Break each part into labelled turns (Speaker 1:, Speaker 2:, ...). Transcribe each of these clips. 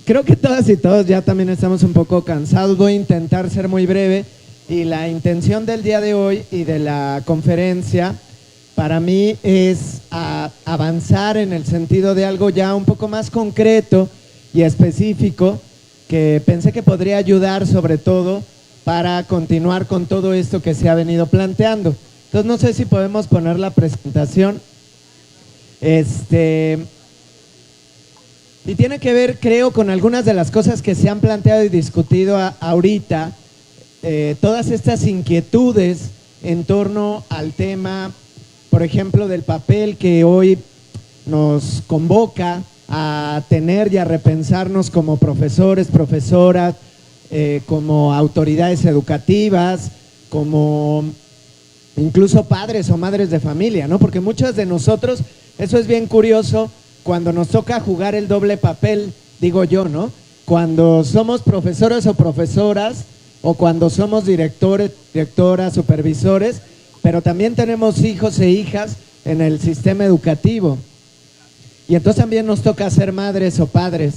Speaker 1: creo que todas y todos ya también estamos un poco cansados. Voy a intentar ser muy breve. Y la intención del día de hoy y de la conferencia para mí es avanzar en el sentido de algo ya un poco más concreto y específico que pensé que podría ayudar sobre todo para continuar con todo esto que se ha venido planteando. Entonces no sé si podemos poner la presentación. Y tiene que ver, creo, con algunas de las cosas que se han planteado y discutido ahorita. Todas estas inquietudes en torno al tema, por ejemplo, del papel que hoy nos convoca a tener y a repensarnos como profesores, profesoras, como autoridades educativas, como incluso padres o madres de familia, ¿no? Porque muchos de nosotros, eso es bien curioso, cuando nos toca jugar el doble papel, digo yo, ¿no? Cuando somos profesores o profesoras, o cuando somos directores, directoras, supervisores, pero también tenemos hijos e hijas en el sistema educativo. Y entonces también nos toca ser madres o padres.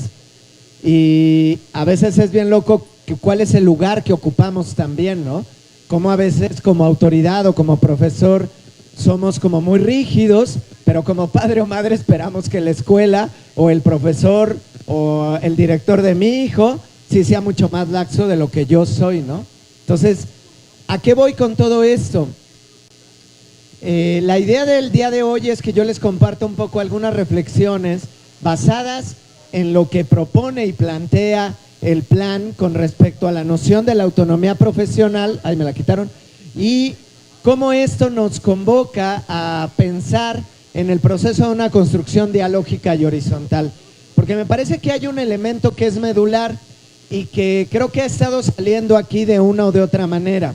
Speaker 1: Y a veces es bien loco cuál es el lugar que ocupamos también, ¿no? Como a veces como autoridad o como profesor somos como muy rígidos, pero como padre o madre esperamos que la escuela o el profesor o el director de mi hijo sí sea mucho más laxo de lo que yo soy, ¿no? Entonces, ¿a qué voy con todo esto? La idea del día de hoy es que yo les comparto un poco algunas reflexiones basadas en lo que propone y plantea el plan con respecto a la noción de la autonomía profesional, ahí me la quitaron, y cómo esto nos convoca a pensar en el proceso de una construcción dialógica y horizontal. Porque me parece que hay un elemento que es medular y que creo que ha estado saliendo aquí de una o de otra manera.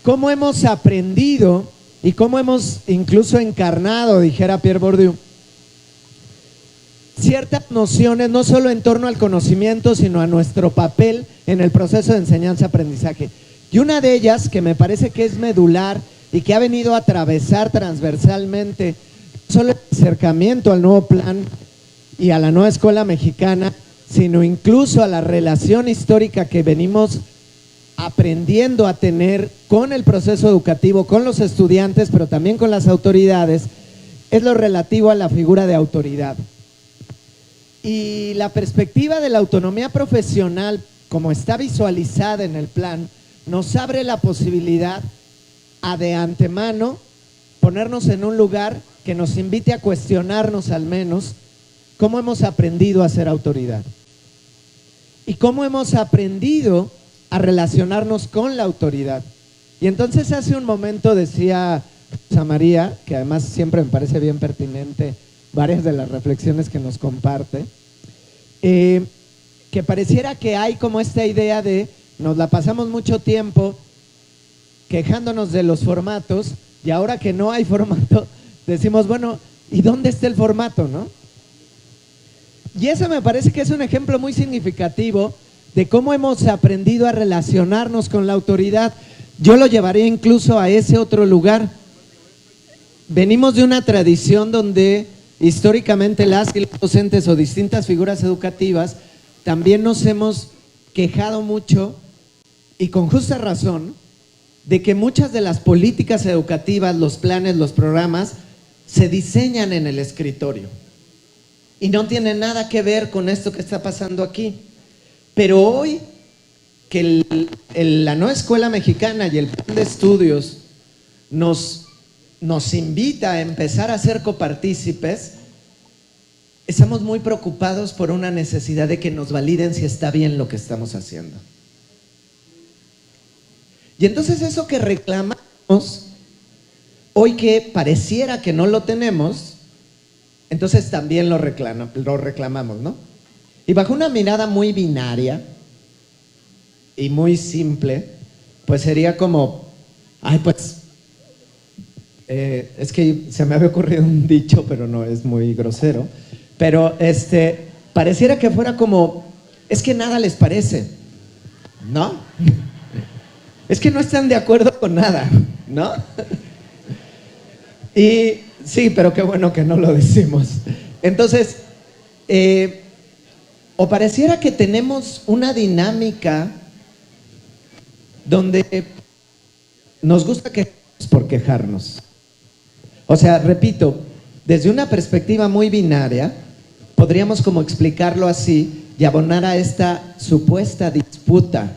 Speaker 1: ¿Cómo hemos aprendido y cómo hemos incluso encarnado, dijera Pierre Bourdieu, ciertas nociones no solo en torno al conocimiento, sino a nuestro papel en el proceso de enseñanza-aprendizaje? Y una de ellas, que me parece que es medular y que ha venido a atravesar transversalmente no solo el acercamiento al nuevo plan y a la nueva escuela mexicana, sino incluso a la relación histórica que venimos aprendiendo a tener con el proceso educativo, con los estudiantes, pero también con las autoridades, es lo relativo a la figura de autoridad. Y la perspectiva de la autonomía profesional, como está visualizada en el plan, nos abre la posibilidad a de antemano ponernos en un lugar que nos invite a cuestionarnos al menos cómo hemos aprendido a ser autoridad y cómo hemos aprendido a relacionarnos con la autoridad. Y entonces hace un momento decía Rosa María, que además siempre me parece bien pertinente varias de las reflexiones que nos comparte, que pareciera que hay como esta idea de nos la pasamos mucho tiempo quejándonos de los formatos y ahora que no hay formato decimos, bueno, ¿y dónde está el formato, no? Y eso me parece que es un ejemplo muy significativo de cómo hemos aprendido a relacionarnos con la autoridad. Yo lo llevaría incluso a ese otro lugar. Venimos de una tradición donde históricamente las y los docentes o distintas figuras educativas también nos hemos quejado mucho y con justa razón de que muchas de las políticas educativas, los planes, los programas se diseñan en el escritorio y no tiene nada que ver con esto que está pasando aquí. Pero hoy que la nueva escuela mexicana y el plan de estudios nos invita a empezar a ser copartícipes, estamos muy preocupados por una necesidad de que nos validen si está bien lo que estamos haciendo. Y entonces eso que reclamamos, hoy que pareciera que no lo tenemos, entonces también lo reclamamos, ¿no? Y bajo una mirada muy binaria y muy simple, pues sería como, ay, pues, es que se me había ocurrido un dicho, pero no es muy grosero, pero pareciera que fuera como, es que nada les parece, ¿no? Es que no están de acuerdo con nada, ¿no? Y sí, pero qué bueno que no lo decimos. Entonces, O pareciera que tenemos una dinámica donde nos gusta quejarnos por quejarnos. O sea, repito, desde una perspectiva muy binaria, podríamos como explicarlo así y abonar a esta supuesta disputa.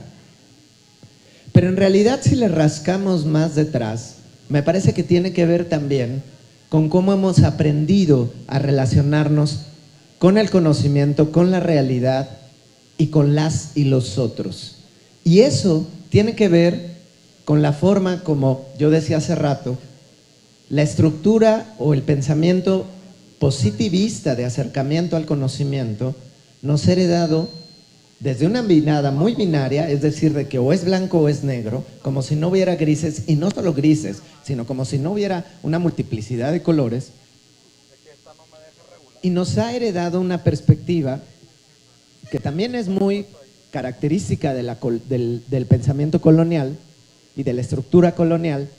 Speaker 1: Pero en realidad, si le rascamos más detrás, me parece que tiene que ver también con cómo hemos aprendido a relacionarnos con el conocimiento, con la realidad y con las y los otros. Y eso tiene que ver con la forma, como yo decía hace rato, la estructura o el pensamiento positivista de acercamiento al conocimiento nos ha heredado desde una mirada muy binaria, es decir, de que o es blanco o es negro, como si no hubiera grises, y no solo grises, sino como si no hubiera una multiplicidad de colores, y nos ha heredado una perspectiva que también es muy característica del pensamiento colonial y de la estructura colonial,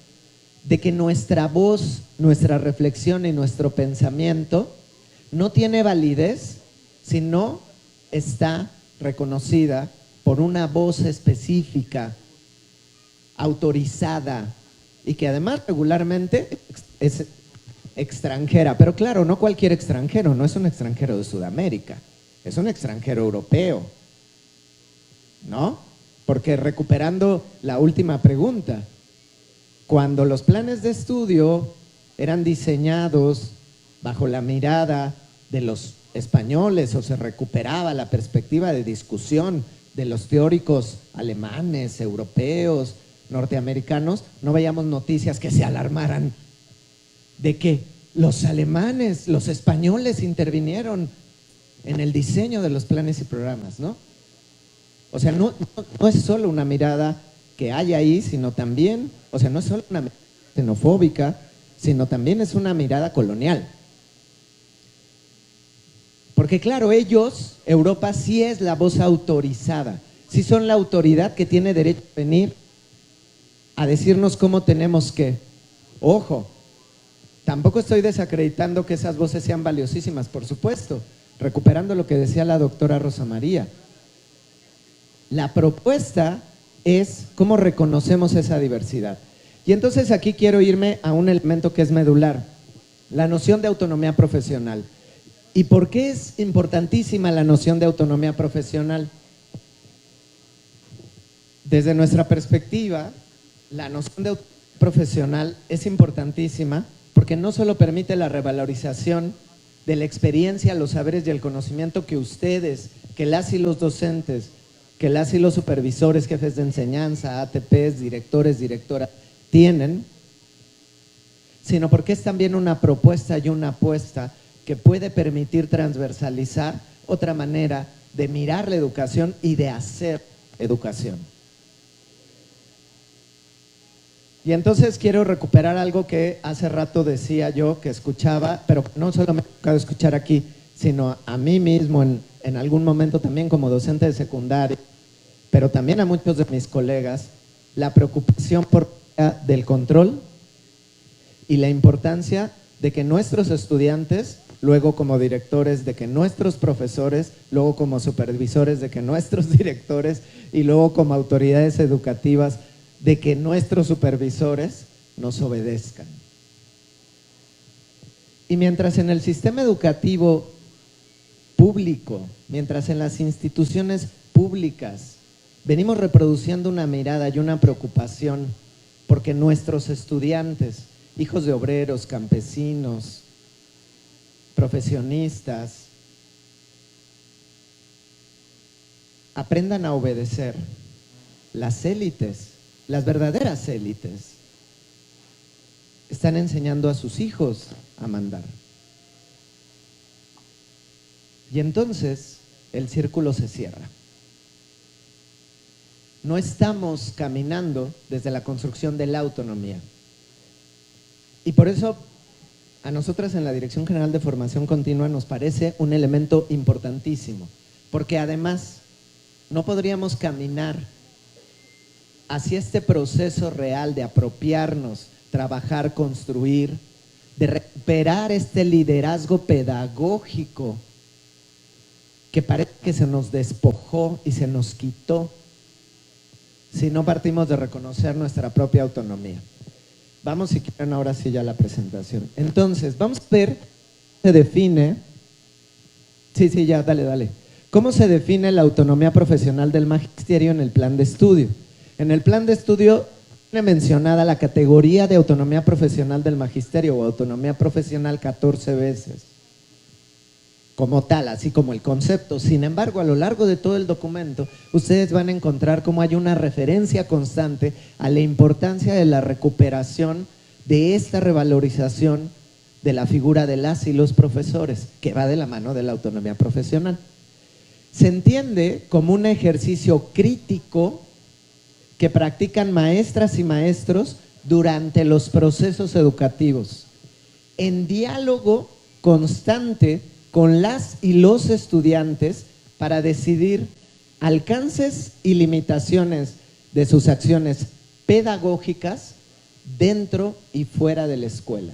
Speaker 1: de que nuestra voz, nuestra reflexión y nuestro pensamiento no tiene validez si no está reconocida por una voz específica, autorizada, y que además regularmente es extranjera. Pero claro, no cualquier extranjero, no es un extranjero de Sudamérica, es un extranjero europeo, ¿no? Porque recuperando la última pregunta, cuando los planes de estudio eran diseñados bajo la mirada de los españoles o se recuperaba la perspectiva de discusión de los teóricos alemanes, europeos, norteamericanos, no veíamos noticias que se alarmaran de que los alemanes, los españoles intervinieron en el diseño de los planes y programas, ¿no? O sea, no es solo una mirada que hay ahí, sino también, o sea, no es solo una mirada xenofóbica, sino también es una mirada colonial. Porque claro, ellos, Europa, sí es la voz autorizada, sí son la autoridad que tiene derecho a venir a decirnos cómo tenemos que. Ojo, tampoco estoy desacreditando que esas voces sean valiosísimas, por supuesto, recuperando lo que decía la doctora Rosa María. La propuesta es cómo reconocemos esa diversidad. Y entonces aquí quiero irme a un elemento que es medular, la noción de autonomía profesional. ¿Y por qué es importantísima la noción de autonomía profesional? Desde nuestra perspectiva, la noción de autonomía profesional es importantísima porque no solo permite la revalorización de la experiencia, los saberes y el conocimiento que ustedes, que las y los docentes, que las y los supervisores, jefes de enseñanza, ATPs, directores, directoras, tienen, sino porque es también una propuesta y una apuesta que puede permitir transversalizar otra manera de mirar la educación y de hacer educación. Y entonces quiero recuperar algo que hace rato decía yo, que escuchaba, pero no solo me ha tocado escuchar aquí, sino a mí mismo en algún momento también como docente de secundaria, pero también a muchos de mis colegas, la preocupación por del control y la importancia de que nuestros estudiantes, luego como directores, de que nuestros profesores, luego como supervisores, de que nuestros directores y luego como autoridades educativas, de que nuestros supervisores nos obedezcan. Y mientras en el sistema educativo público, mientras en las instituciones públicas venimos reproduciendo una mirada y una preocupación porque nuestros estudiantes, hijos de obreros, campesinos, profesionistas, aprendan a obedecer, las élites, las verdaderas élites, están enseñando a sus hijos a mandar. Y entonces el círculo se cierra. No estamos caminando desde la construcción de la autonomía. Y por eso a nosotras en la Dirección General de Formación Continua nos parece un elemento importantísimo, porque además no podríamos caminar hacia este proceso real de apropiarnos, trabajar, construir, de recuperar este liderazgo pedagógico que parece que se nos despojó y se nos quitó si no partimos de reconocer nuestra propia autonomía. Vamos, si quieren, ahora sí ya la presentación. Entonces, vamos a ver cómo se define. Sí, ya, dale. ¿Cómo se define la autonomía profesional del magisterio en el plan de estudio? En el plan de estudio tiene mencionada la categoría de autonomía profesional del magisterio o autonomía profesional 14 veces, como tal, así como el concepto. Sin embargo, a lo largo de todo el documento, ustedes van a encontrar cómo hay una referencia constante a la importancia de la recuperación de esta revalorización de la figura de las y los profesores, que va de la mano de la autonomía profesional. Se entiende como un ejercicio crítico que practican maestras y maestros durante los procesos educativos, en diálogo constante con las y los estudiantes para decidir alcances y limitaciones de sus acciones pedagógicas dentro y fuera de la escuela.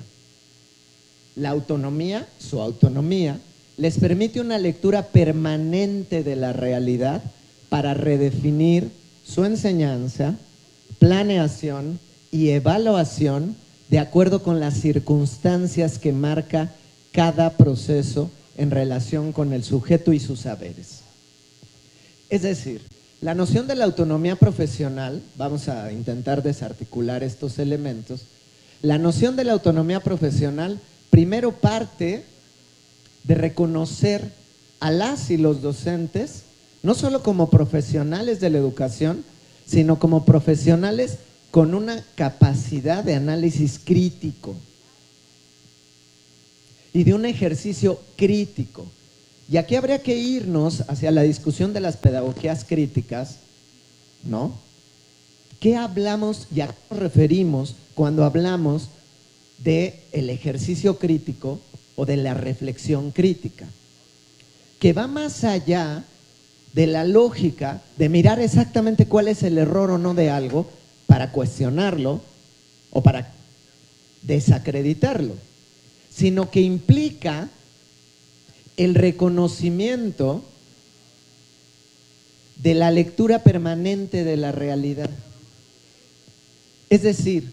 Speaker 1: La autonomía, su autonomía, les permite una lectura permanente de la realidad para redefinir su enseñanza, planeación y evaluación de acuerdo con las circunstancias que marca cada proceso en relación con el sujeto y sus saberes. Es decir, la noción de la autonomía profesional, vamos a intentar desarticular estos elementos. La noción de la autonomía profesional primero parte de reconocer a las y los docentes no solo como profesionales de la educación, sino como profesionales con una capacidad de análisis crítico y de un ejercicio crítico. Y aquí habría que irnos hacia la discusión de las pedagogías críticas, ¿no? ¿Qué hablamos y a qué nos referimos cuando hablamos del ejercicio crítico o de la reflexión crítica? Que va más allá de la lógica de mirar exactamente cuál es el error o no de algo para cuestionarlo o para desacreditarlo, sino que implica el reconocimiento de la lectura permanente de la realidad. Es decir,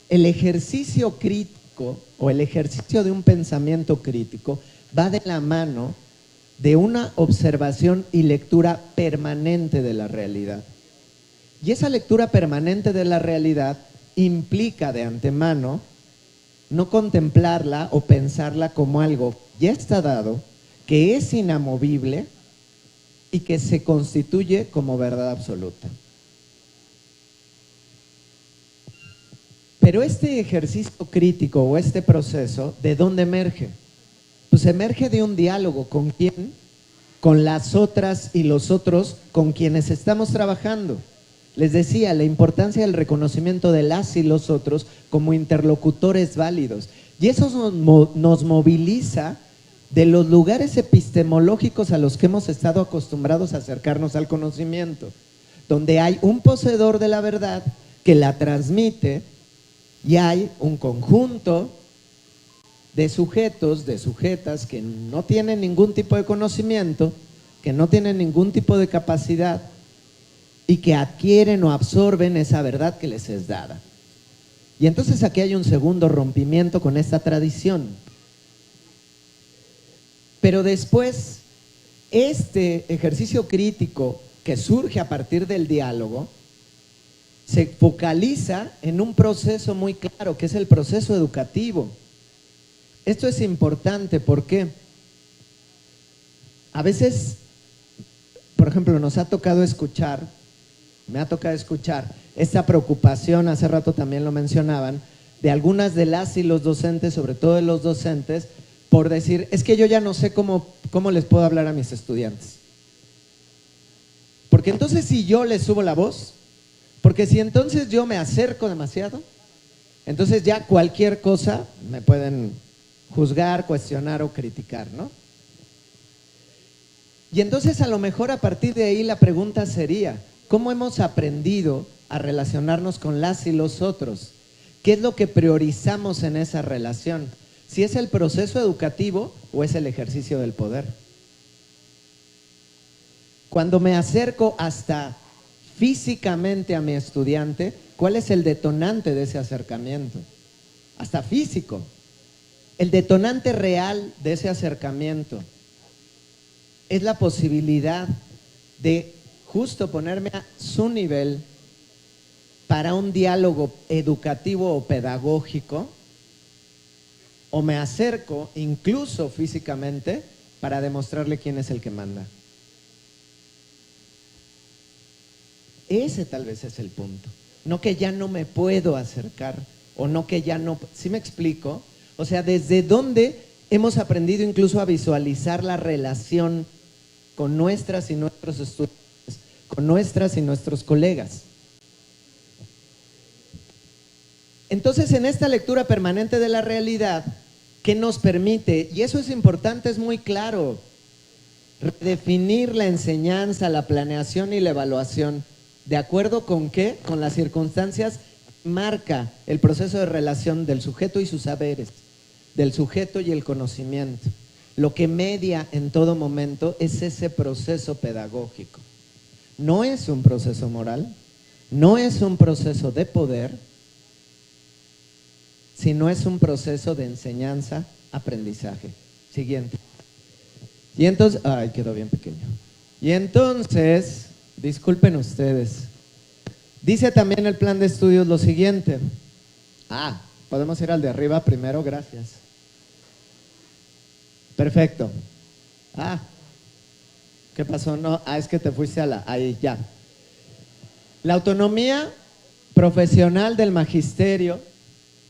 Speaker 1: el ejercicio crítico o el ejercicio de un pensamiento crítico va de la mano de una observación y lectura permanente de la realidad. Y esa lectura permanente de la realidad implica de antemano no contemplarla o pensarla como algo ya está dado, que es inamovible y que se constituye como verdad absoluta. Pero este ejercicio crítico o este proceso, ¿de dónde emerge? Pues emerge de un diálogo. ¿Con quién? Con las otras y los otros con quienes estamos trabajando. Les decía, la importancia del reconocimiento de las y los otros como interlocutores válidos. Y eso nos moviliza de los lugares epistemológicos a los que hemos estado acostumbrados a acercarnos al conocimiento, donde hay un poseedor de la verdad que la transmite y hay un conjunto de sujetos, de sujetas que no tienen ningún tipo de conocimiento, que no tienen ningún tipo de capacidad y que adquieren o absorben esa verdad que les es dada. Y entonces aquí hay un segundo rompimiento con esta tradición. Pero después, este ejercicio crítico que surge a partir del diálogo se focaliza en un proceso muy claro, que es el proceso educativo. Esto es importante porque a veces, por ejemplo, me ha tocado escuchar esta preocupación, hace rato también lo mencionaban, de algunas de las y los docentes, sobre todo de los docentes, por decir, es que yo ya no sé cómo les puedo hablar a mis estudiantes. Porque entonces si yo les subo la voz, porque si entonces yo me acerco demasiado, entonces ya cualquier cosa me pueden juzgar, cuestionar o criticar, ¿no? Y entonces a lo mejor a partir de ahí la pregunta sería, ¿cómo hemos aprendido a relacionarnos con las y los otros? ¿Qué es lo que priorizamos en esa relación? ¿Si es el proceso educativo o es el ejercicio del poder? Cuando me acerco hasta físicamente a mi estudiante, ¿cuál es el detonante de ese acercamiento? Hasta físico. El detonante real de ese acercamiento es la posibilidad de justo ponerme a su nivel para un diálogo educativo o pedagógico, o me acerco incluso físicamente para demostrarle quién es el que manda. Ese tal vez es el punto. No que ya no me puedo acercar, o no que ya no... ¿Sí me explico? O sea, ¿desde dónde hemos aprendido incluso a visualizar la relación con nuestras y nuestros estudiantes, con nuestras y nuestros colegas? Entonces, en esta lectura permanente de la realidad, ¿qué nos permite? Y eso es importante, es muy claro. Redefinir la enseñanza, la planeación y la evaluación. ¿De acuerdo con qué? Con las circunstancias marca el proceso de relación del sujeto y sus saberes, del sujeto y el conocimiento. Lo que media en todo momento es ese proceso pedagógico. No es un proceso moral, no es un proceso de poder, sino es un proceso de enseñanza, aprendizaje. Siguiente. Y entonces, ay, quedó bien pequeño. Y entonces, disculpen ustedes, dice también el plan de estudios lo siguiente. Podemos ir al de arriba primero, gracias. Perfecto. ¿Qué pasó? No, es que te fuiste a la... Ahí, ya. La autonomía profesional del magisterio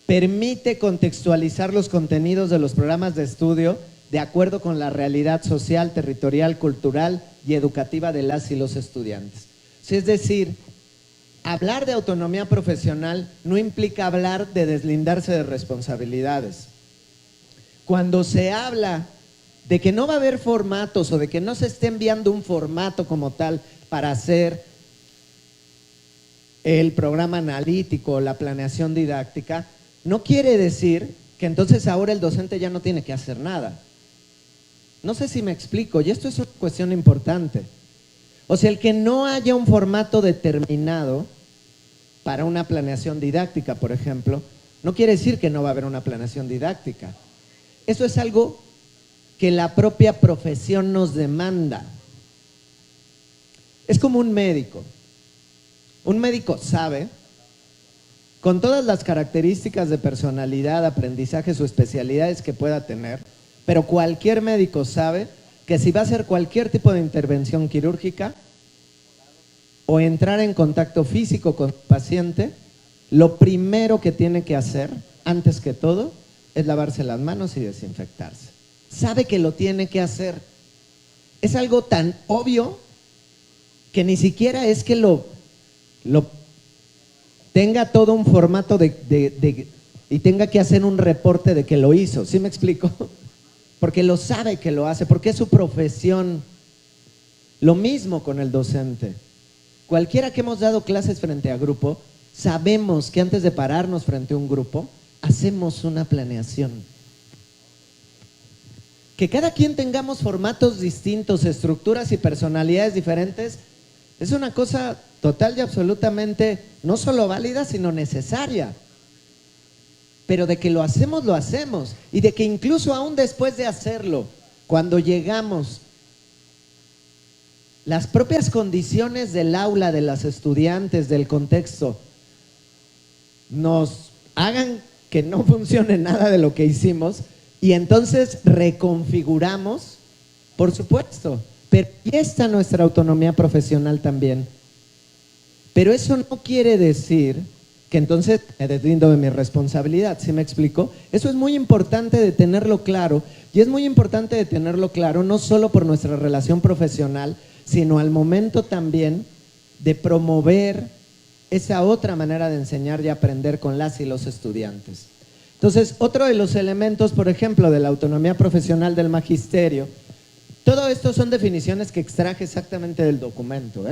Speaker 1: permite contextualizar los contenidos de los programas de estudio de acuerdo con la realidad social, territorial, cultural y educativa de las y los estudiantes. Es decir, hablar de autonomía profesional no implica hablar de deslindarse de responsabilidades. Cuando se habla de que no va a haber formatos o de que no se esté enviando un formato como tal para hacer el programa analítico o la planeación didáctica, no quiere decir que entonces ahora el docente ya no tiene que hacer nada. No sé si me explico, y esto es una cuestión importante. O sea, el que no haya un formato determinado para una planeación didáctica, por ejemplo, no quiere decir que no va a haber una planeación didáctica. Eso es algo que la propia profesión nos demanda. Es como un médico. Un médico sabe, con todas las características de personalidad, aprendizajes o especialidades que pueda tener, pero cualquier médico sabe que si va a hacer cualquier tipo de intervención quirúrgica o entrar en contacto físico con el paciente, lo primero que tiene que hacer, antes que todo, es lavarse las manos y desinfectarse. Sabe que lo tiene que hacer. Es algo tan obvio que ni siquiera es que lo tenga todo un formato y tenga que hacer un reporte de que lo hizo. ¿Sí me explico? Porque lo sabe que lo hace, porque es su profesión. Lo mismo con el docente. Cualquiera que hemos dado clases frente a grupo, sabemos que antes de pararnos frente a un grupo, hacemos una planeación. Que cada quien tengamos formatos distintos, estructuras y personalidades diferentes, es una cosa total y absolutamente no solo válida, sino necesaria. Pero de que lo hacemos, lo hacemos. Y de que incluso aún después de hacerlo, cuando llegamos, las propias condiciones del aula, de las estudiantes, del contexto, nos hagan que no funcione nada de lo que hicimos y entonces reconfiguramos, por supuesto, pero ahí está nuestra autonomía profesional también. Pero eso no quiere decir que entonces me deslindo de mi responsabilidad. ¿Sí me explico? Eso es muy importante de tenerlo claro, y es muy importante de tenerlo claro no solo por nuestra relación profesional, sino al momento también de promover esa otra manera de enseñar y aprender con las y los estudiantes. Entonces, otro de los elementos, por ejemplo, de la autonomía profesional del magisterio, todo esto son definiciones que extraje exactamente del documento,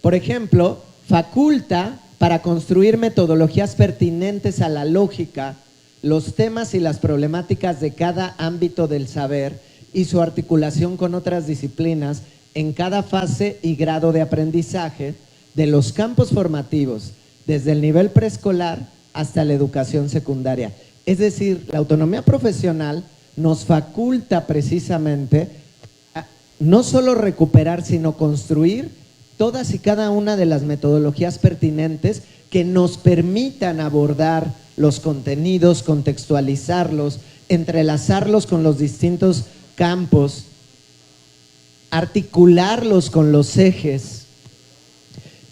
Speaker 1: Por ejemplo, faculta para construir metodologías pertinentes a la lógica, los temas y las problemáticas de cada ámbito del saber y su articulación con otras disciplinas en cada fase y grado de aprendizaje de los campos formativos, desde el nivel preescolar hasta la educación secundaria. Es decir, la autonomía profesional nos faculta precisamente a no solo recuperar, sino construir todas y cada una de las metodologías pertinentes que nos permitan abordar los contenidos, contextualizarlos, entrelazarlos con los distintos campos, articularlos con los ejes.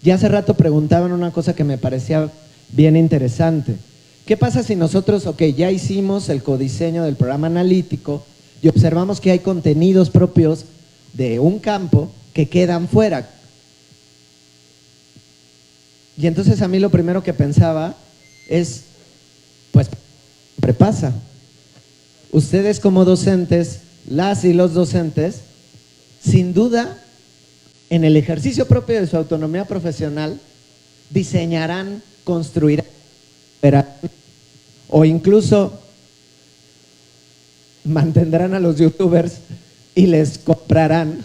Speaker 1: Ya hace rato preguntaban una cosa que me parecía bien interesante. ¿Qué pasa si nosotros, ya hicimos el codiseño del programa analítico y observamos que hay contenidos propios de un campo que quedan fuera? Y entonces a mí lo primero que pensaba es, pues, siempre pasa. Ustedes como docentes, las y los docentes, sin duda, en el ejercicio propio de su autonomía profesional, diseñarán, construirán, o incluso mantendrán a los youtubers y les comprarán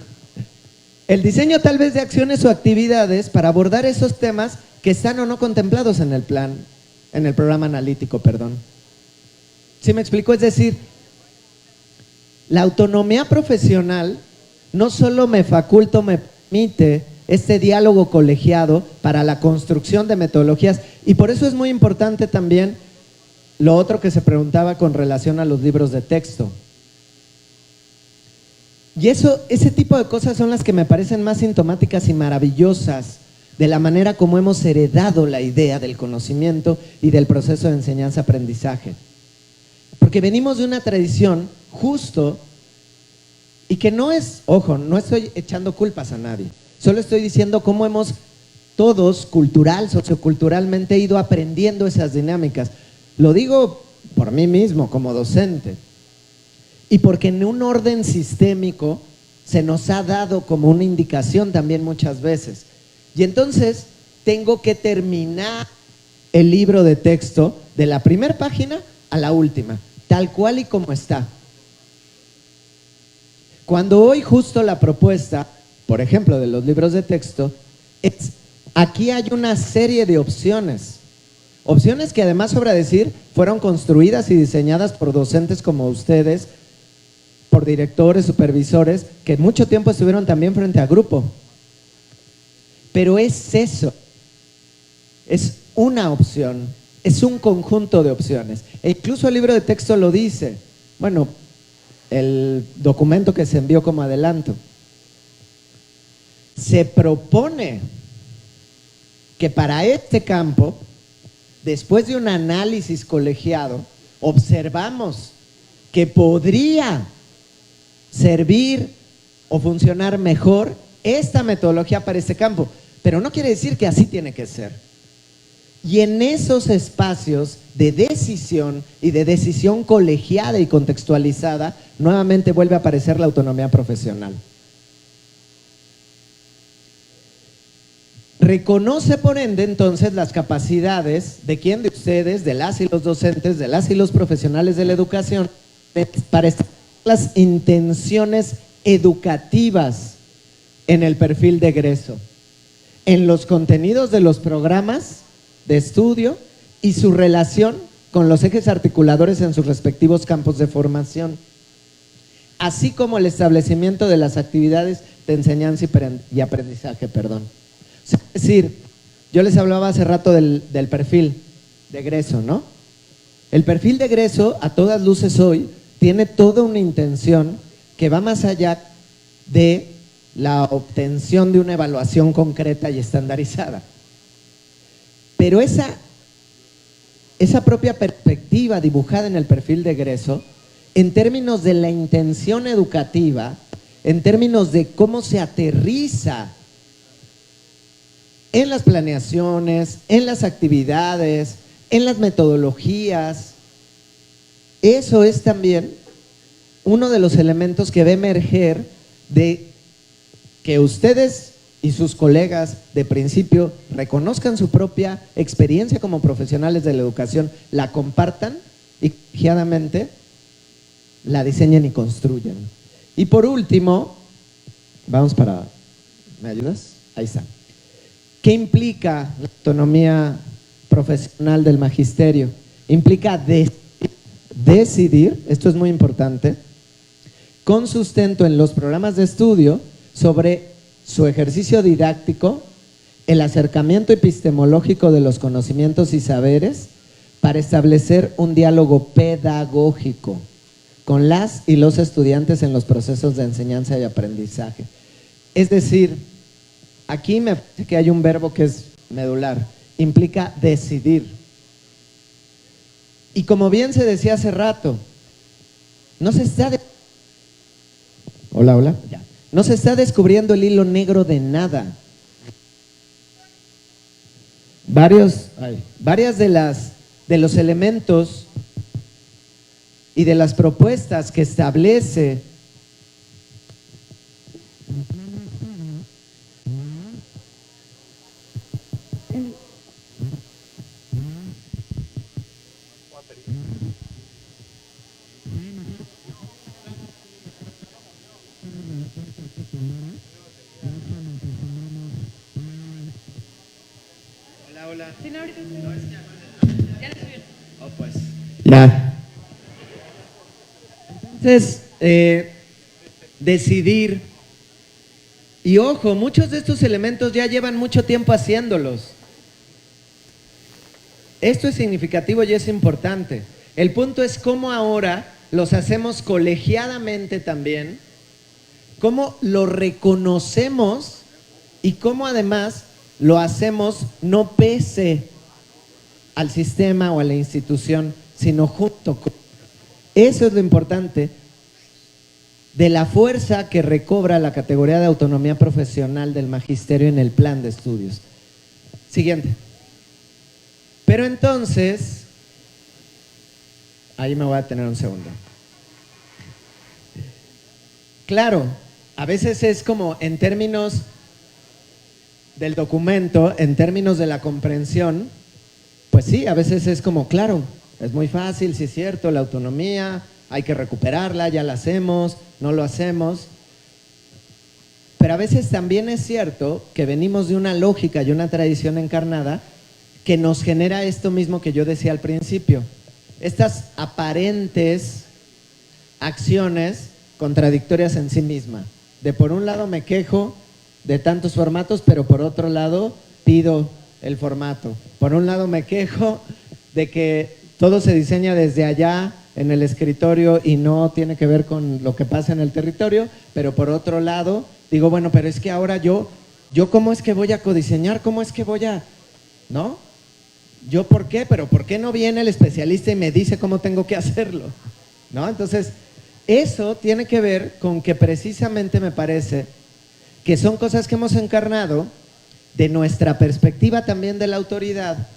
Speaker 1: el diseño tal vez de acciones o actividades para abordar esos temas que están o no contemplados en el plan, en el programa analítico, perdón. ¿Sí me explico? Es decir, la autonomía profesional no solo me faculta o me permite este diálogo colegiado para la construcción de metodologías, y por eso es muy importante también lo otro que se preguntaba con relación a los libros de texto. Y ese tipo de cosas son las que me parecen más sintomáticas y maravillosas de la manera como hemos heredado la idea del conocimiento y del proceso de enseñanza-aprendizaje. Porque venimos de una tradición justo, y que no es, ojo, no estoy echando culpas a nadie, solo estoy diciendo cómo hemos todos, cultural, socioculturalmente, ido aprendiendo esas dinámicas. Lo digo por mí mismo, como docente, y porque en un orden sistémico se nos ha dado como una indicación también muchas veces. Y entonces tengo que terminar el libro de texto de la primera página a la última, tal cual y como está. Cuando hoy justo la propuesta, por ejemplo, de los libros de texto, es, aquí hay una serie de opciones. Opciones que además, sobra decir, fueron construidas y diseñadas por docentes como ustedes, por directores, supervisores, que mucho tiempo estuvieron también frente a grupo. Pero es eso, es una opción, es un conjunto de opciones. E incluso el libro de texto lo dice, bueno, el documento que se envió como adelanto. Se propone que para este campo, después de un análisis colegiado, observamos que podría servir o funcionar mejor esta metodología para este campo, pero no quiere decir que así tiene que ser. Y en esos espacios de decisión y de decisión colegiada y contextualizada, nuevamente vuelve a aparecer la autonomía profesional. Reconoce por ende entonces las capacidades de quién de ustedes, de las y los docentes, de las y los profesionales de la educación, para establecer las intenciones educativas en el perfil de egreso, en los contenidos de los programas de estudio y su relación con los ejes articuladores en sus respectivos campos de formación, así como el establecimiento de las actividades de enseñanza y aprendizaje, perdón. Es decir, yo les hablaba hace rato del perfil de egreso, ¿no? El perfil de egreso, a todas luces hoy, tiene toda una intención que va más allá de la obtención de una evaluación concreta y estandarizada. Pero esa propia perspectiva dibujada en el perfil de egreso, en términos de la intención educativa, en términos de cómo se aterriza en las planeaciones, en las actividades, en las metodologías, eso es también uno de los elementos que va a emerger de que ustedes y sus colegas de principio reconozcan su propia experiencia como profesionales de la educación, la compartan y colegiadamente la diseñen y construyan. Y por último, Vamos para... ¿Me ayudas? Ahí está. ¿Qué implica la autonomía profesional del magisterio? Implica decidir, esto es muy importante, con sustento en los programas de estudio sobre su ejercicio didáctico, el acercamiento epistemológico de los conocimientos y saberes para establecer un diálogo pedagógico con las y los estudiantes en los procesos de enseñanza y aprendizaje. Es decir, aquí me parece que hay un verbo que es medular, implica decidir. Y como bien se decía hace rato, no se está... Hola, hola. Ya. No se está descubriendo el hilo negro de nada. Varias de los elementos y de las propuestas que establece hola. Sí, no, ahorita ya le subieron. Oh, pues. Ya. Entonces, decidir. Y ojo, muchos de estos elementos ya llevan mucho tiempo haciéndolos. Esto es significativo y es importante. El punto es cómo ahora los hacemos colegiadamente también, cómo lo reconocemos y cómo además lo hacemos no pese al sistema o a la institución, sino junto con... Eso es lo importante de la fuerza que recobra la categoría de autonomía profesional del magisterio en el plan de estudios. Siguiente. Pero entonces, ahí me voy a detener un segundo. Claro, a veces es como en términos del documento, en términos de la comprensión, pues sí, a veces es como, claro, es muy fácil, sí es cierto, la autonomía, hay que recuperarla, ya la hacemos, no lo hacemos. Pero a veces también es cierto que venimos de una lógica y una tradición encarnada que nos genera esto mismo que yo decía al principio. Estas aparentes acciones contradictorias en sí misma. De por un lado me quejo de tantos formatos, pero por otro lado pido el formato. Por un lado me quejo de que todo se diseña desde allá en el escritorio y no tiene que ver con lo que pasa en el territorio, pero por otro lado digo, bueno, pero es que ahora yo ¿cómo es que voy a codiseñar? ¿Cómo es que voy a...? ¿No? ¿Yo por qué? Pero ¿por qué no viene el especialista y me dice cómo tengo que hacerlo? ¿No? Entonces, eso tiene que ver con que precisamente me parece que son cosas que hemos encarnado de nuestra perspectiva también de la autoridad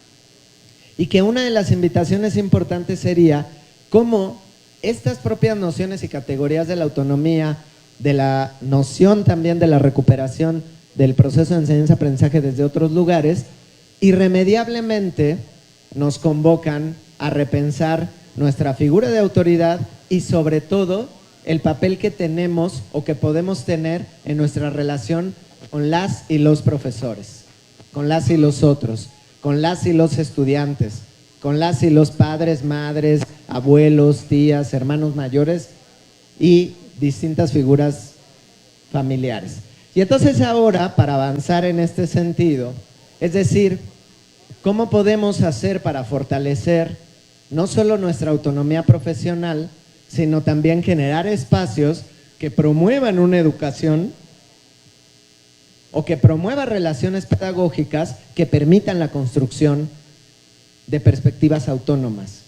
Speaker 1: y que una de las invitaciones importantes sería cómo estas propias nociones y categorías de la autonomía, de la noción también de la recuperación del proceso de enseñanza-aprendizaje desde otros lugares, irremediablemente nos convocan a repensar nuestra figura de autoridad y sobre todo el papel que tenemos o que podemos tener en nuestra relación con las y los profesores, con las y los otros, con las y los estudiantes, con las y los padres, madres, abuelos, tías, hermanos mayores y distintas figuras familiares. Y entonces ahora, para avanzar en este sentido, es decir, ¿cómo podemos hacer para fortalecer no solo nuestra autonomía profesional, sino también generar espacios que promuevan una educación o que promueva relaciones pedagógicas que permitan la construcción de perspectivas autónomas?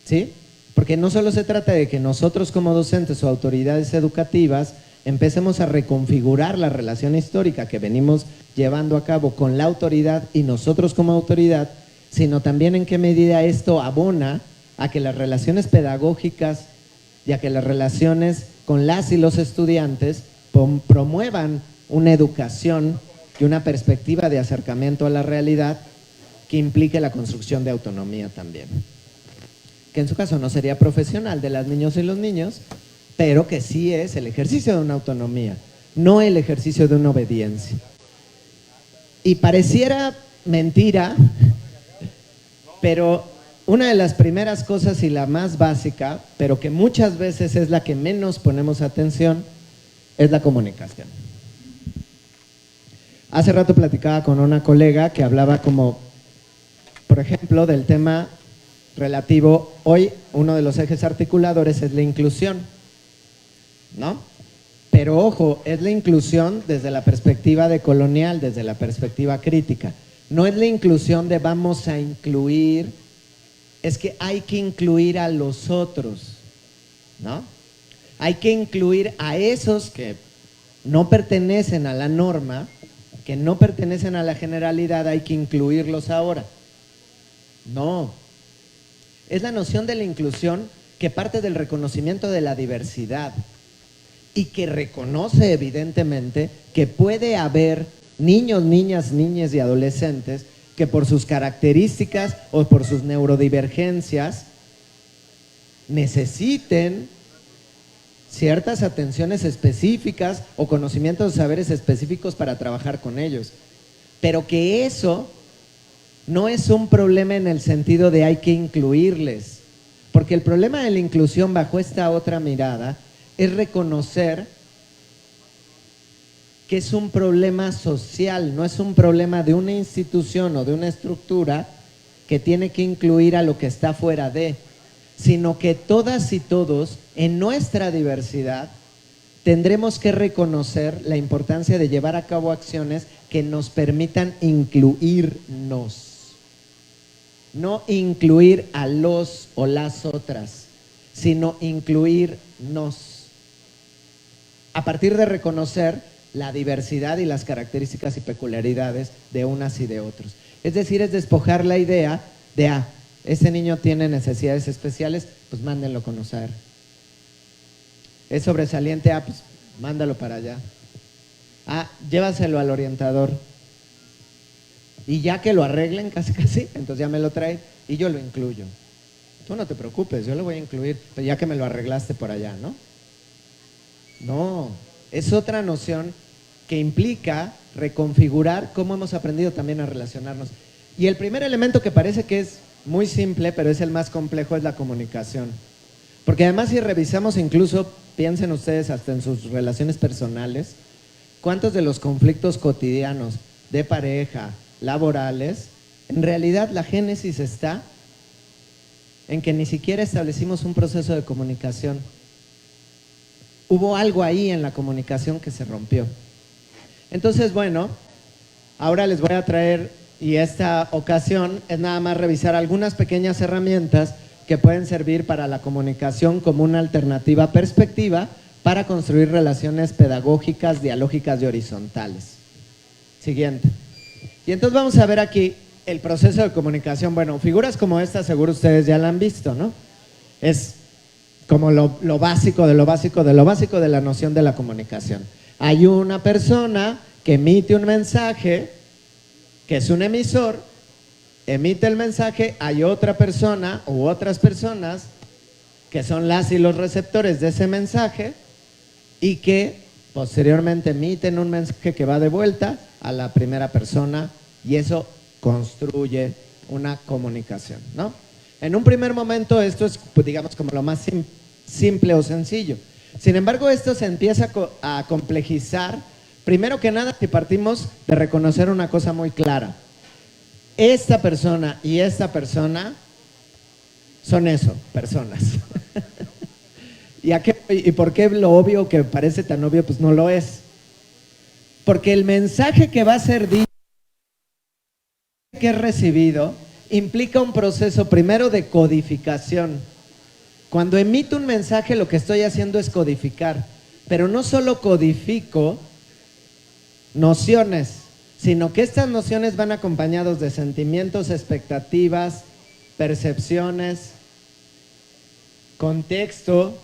Speaker 1: ¿Sí? Porque no solo se trata de que nosotros como docentes o autoridades educativas empecemos a reconfigurar la relación histórica que venimos llevando a cabo con la autoridad y nosotros como autoridad, sino también en qué medida esto abona a que las relaciones pedagógicas y a que las relaciones con las y los estudiantes promuevan una educación y una perspectiva de acercamiento a la realidad que implique la construcción de autonomía también. Que en su caso no sería profesional de las niñas y los niños, pero que sí es el ejercicio de una autonomía. no el ejercicio de una obediencia. Y pareciera mentira, pero una de las primeras cosas y la más básica, pero que muchas veces es la que menos ponemos atención, es la comunicación. Hace rato platicaba con una colega que hablaba como, por ejemplo, del tema relativo, hoy uno de los ejes articuladores es la inclusión, ¿no? Pero ojo, es la inclusión desde la perspectiva decolonial, desde la perspectiva crítica. No es la inclusión de vamos a incluir, es que hay que incluir a los otros, ¿no? Hay que incluir a esos que no pertenecen a la norma, que no pertenecen a la generalidad, hay que incluirlos ahora. No. Es la noción de la inclusión que parte del reconocimiento de la diversidad y que reconoce evidentemente que puede haber niños, niñas, niñas y adolescentes que por sus características o por sus neurodivergencias necesiten ciertas atenciones específicas o conocimientos o saberes específicos para trabajar con ellos. Pero que eso no es un problema en el sentido de hay que incluirles. Porque el problema de la inclusión bajo esta otra mirada es reconocer que es un problema social, no es un problema de una institución o de una estructura que tiene que incluir a lo que está fuera de, sino que todas y todos en nuestra diversidad tendremos que reconocer la importancia de llevar a cabo acciones que nos permitan incluirnos. No incluir a los o las otras, sino incluirnos. A partir de reconocer la diversidad y las características y peculiaridades de unas y de otros. Es decir, es despojar la idea de, ese niño tiene necesidades especiales, pues mándenlo conocer. Es sobresaliente, pues mándalo para allá. Llévaselo al orientador. Y ya que lo arreglen casi, entonces ya me lo trae y yo lo incluyo. Tú no te preocupes, yo lo voy a incluir, pero ya que me lo arreglaste por allá, ¿no? No, es otra noción que implica reconfigurar cómo hemos aprendido también a relacionarnos. Y el primer elemento que parece que es muy simple, pero es el más complejo, es la comunicación. Porque además si revisamos incluso, piensen ustedes hasta en sus relaciones personales, ¿cuántos de los conflictos cotidianos de pareja, laborales, en realidad la génesis está en que ni siquiera establecimos un proceso de comunicación? Hubo algo ahí en la comunicación que se rompió. Entonces, bueno, ahora les voy a traer, y esta ocasión es nada más revisar algunas pequeñas herramientas que pueden servir para la comunicación como una alternativa perspectiva para construir relaciones pedagógicas, dialógicas y horizontales. Siguiente. Y entonces vamos a ver aquí el proceso de comunicación. Bueno, figuras como esta seguro ustedes ya la han visto, ¿no? Es como lo básico de lo básico de lo básico de la noción de la comunicación. Hay una persona que emite un mensaje, que es un emisor, emite el mensaje, hay otra persona u otras personas que son las y los receptores de ese mensaje y que posteriormente emiten un mensaje que va de vuelta a la primera persona y eso construye una comunicación, ¿no? En un primer momento esto es, pues, digamos, como lo más simple o sencillo. Sin embargo, esto se empieza a complejizar, primero que nada, si partimos de reconocer una cosa muy clara. Esta persona y esta persona son eso, personas. ¿Y por qué lo obvio que parece tan obvio? Pues no lo es. Porque el mensaje que va a ser dicho, que es recibido, implica un proceso primero de codificación. Cuando emito un mensaje lo que estoy haciendo es codificar, pero no solo codifico nociones, sino que estas nociones van acompañados de sentimientos, expectativas, percepciones, contexto.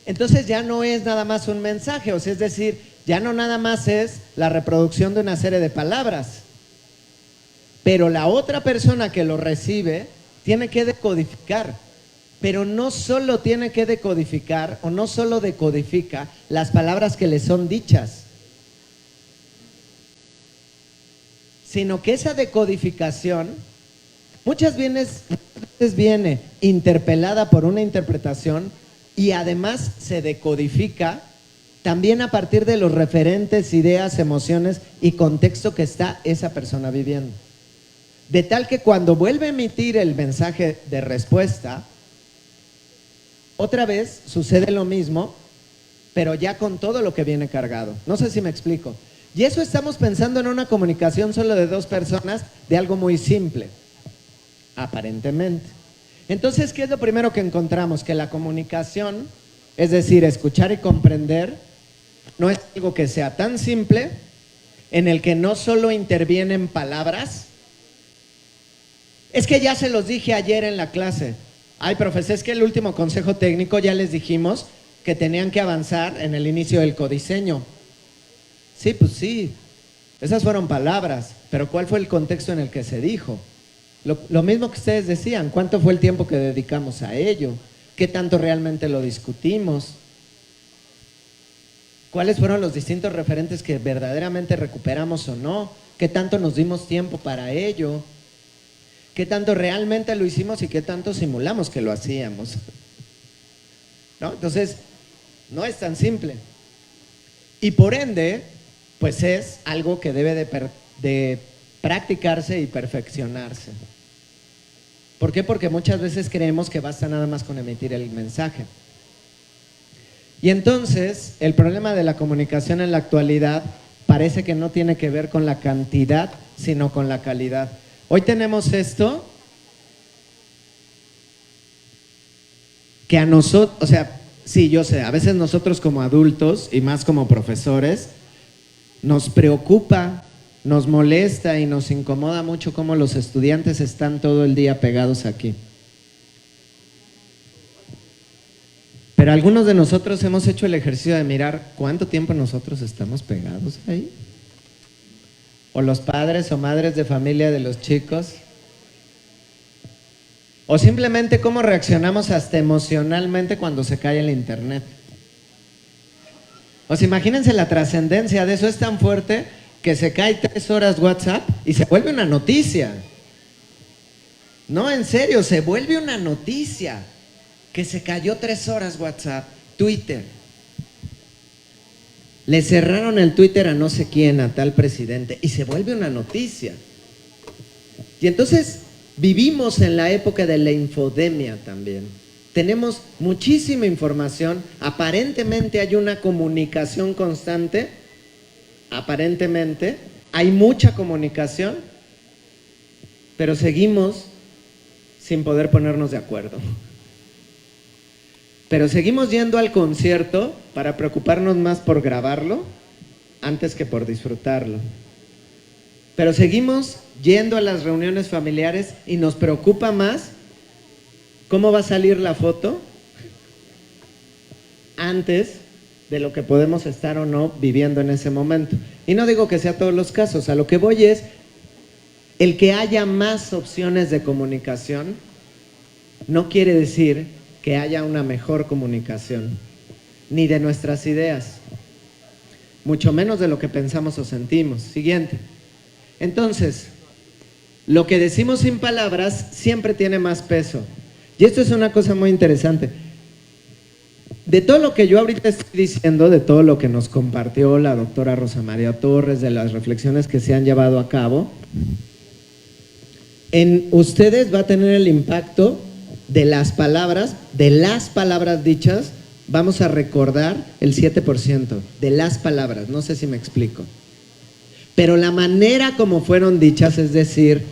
Speaker 1: Entonces ya no es nada más un mensaje, o sea, es decir, ya no nada más es la reproducción de una serie de palabras, pero la otra persona que lo recibe tiene que decodificar. pero no solo tiene que decodificar o no solo decodifica las palabras que le son dichas, sino que esa decodificación muchas veces viene interpelada por una interpretación y además se decodifica también a partir de los referentes, ideas, emociones y contexto que está esa persona viviendo. De tal que cuando vuelve a emitir el mensaje de respuesta, otra vez sucede lo mismo, pero ya con todo lo que viene cargado. No sé si me explico. Y eso estamos pensando en una comunicación solo de dos personas de algo muy simple, aparentemente. Entonces, ¿qué es lo primero que encontramos? Que la comunicación, es decir, escuchar y comprender, no es algo que sea tan simple, en el que no solo intervienen palabras. Es que ya se los dije ayer en la clase. Ay, profesor, es que el último consejo técnico ya les dijimos que tenían que avanzar en el inicio del codiseño. Sí, pues sí, esas fueron palabras, pero ¿cuál fue el contexto en el que se dijo? Lo mismo que ustedes decían, ¿cuánto fue el tiempo que dedicamos a ello? ¿Qué tanto realmente lo discutimos? ¿Cuáles fueron los distintos referentes que verdaderamente recuperamos o no? ¿Qué tanto nos dimos tiempo para ello? ¿Qué tanto realmente lo hicimos y qué tanto simulamos que lo hacíamos? ¿No? Entonces, no es tan simple. Y por ende, pues es algo que debe de practicarse y perfeccionarse. ¿Por qué? Porque muchas veces creemos que basta nada más con emitir el mensaje. Y entonces, el problema de la comunicación en la actualidad parece que no tiene que ver con la cantidad, sino con la calidad. Hoy tenemos esto que a nosotros, o sea, sí, yo sé, a veces nosotros como adultos y más como profesores, nos preocupa, nos molesta y nos incomoda mucho cómo los estudiantes están todo el día pegados aquí. Pero algunos de nosotros hemos hecho el ejercicio de mirar cuánto tiempo nosotros estamos pegados ahí. O los padres o madres de familia de los chicos. O simplemente cómo reaccionamos hasta emocionalmente cuando se cae el internet. O sea, imagínense la trascendencia de eso, es tan fuerte que se cae 3 horas WhatsApp y se vuelve una noticia. No, en serio, se vuelve una noticia. Que se cayó 3 horas WhatsApp, Twitter. Le cerraron el Twitter a no sé quién, a tal presidente, y se vuelve una noticia. Y entonces vivimos en la época de la infodemia también. Tenemos muchísima información, aparentemente hay una comunicación constante, aparentemente hay mucha comunicación, pero seguimos sin poder ponernos de acuerdo. Pero seguimos yendo al concierto para preocuparnos más por grabarlo antes que por disfrutarlo. Pero seguimos yendo a las reuniones familiares y nos preocupa más cómo va a salir la foto antes de lo que podemos estar o no viviendo en ese momento. Y no digo que sea todos los casos, a lo que voy es el que haya más opciones de comunicación no quiere decir que haya una mejor comunicación, ni de nuestras ideas, mucho menos de lo que pensamos o sentimos. Siguiente. Entonces, lo que decimos sin palabras siempre tiene más peso. Y esto es una cosa muy interesante. De todo lo que yo ahorita estoy diciendo, de todo lo que nos compartió la doctora Rosa María Torres, de las reflexiones que se han llevado a cabo, en ustedes va a tener el impacto de las palabras dichas. Vamos a recordar el 7% de las palabras, no sé si me explico. Pero la manera como fueron dichas, es decir,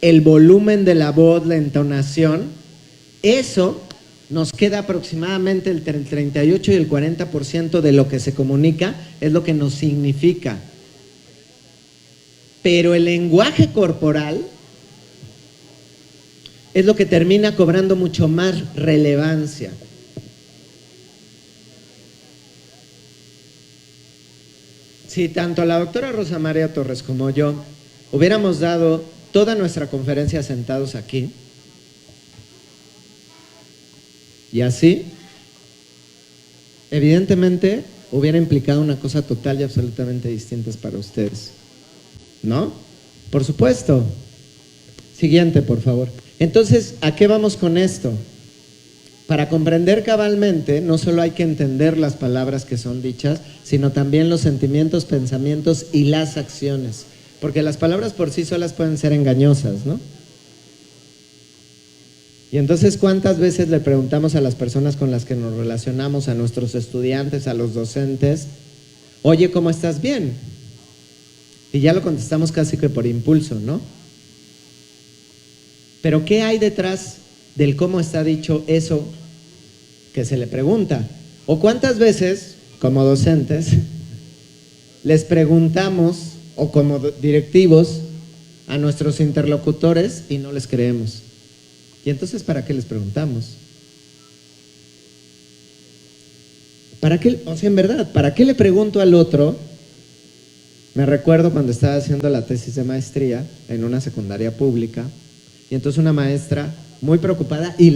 Speaker 1: el volumen de la voz, la entonación, eso nos queda aproximadamente entre el 38 y el 40% de lo que se comunica, es lo que nos significa. Pero el lenguaje corporal es lo que termina cobrando mucho más relevancia. Si tanto la doctora Rosa María Torres como yo hubiéramos dado toda nuestra conferencia sentados aquí, y así, evidentemente hubiera implicado una cosa total y absolutamente distinta para ustedes, ¿no? Por supuesto. Siguiente, por favor. Entonces, ¿a qué vamos con esto? Para comprender cabalmente, no solo hay que entender las palabras que son dichas, sino también los sentimientos, pensamientos y las acciones. Porque las palabras por sí solas pueden ser engañosas, ¿no? Y entonces, ¿cuántas veces le preguntamos a las personas con las que nos relacionamos, a nuestros estudiantes, a los docentes, oye, ¿cómo estás? Bien. Y ya lo contestamos casi que por impulso, ¿no? Pero ¿qué hay detrás del cómo está dicho eso que se le pregunta? ¿O cuántas veces, como docentes, les preguntamos, o como directivos, a nuestros interlocutores y no les creemos? Y entonces, ¿para qué les preguntamos? ¿Para qué? O sea, en verdad, ¿para qué le pregunto al otro? Me recuerdo cuando estaba haciendo la tesis de maestría en una secundaria pública, y entonces una maestra muy preocupada y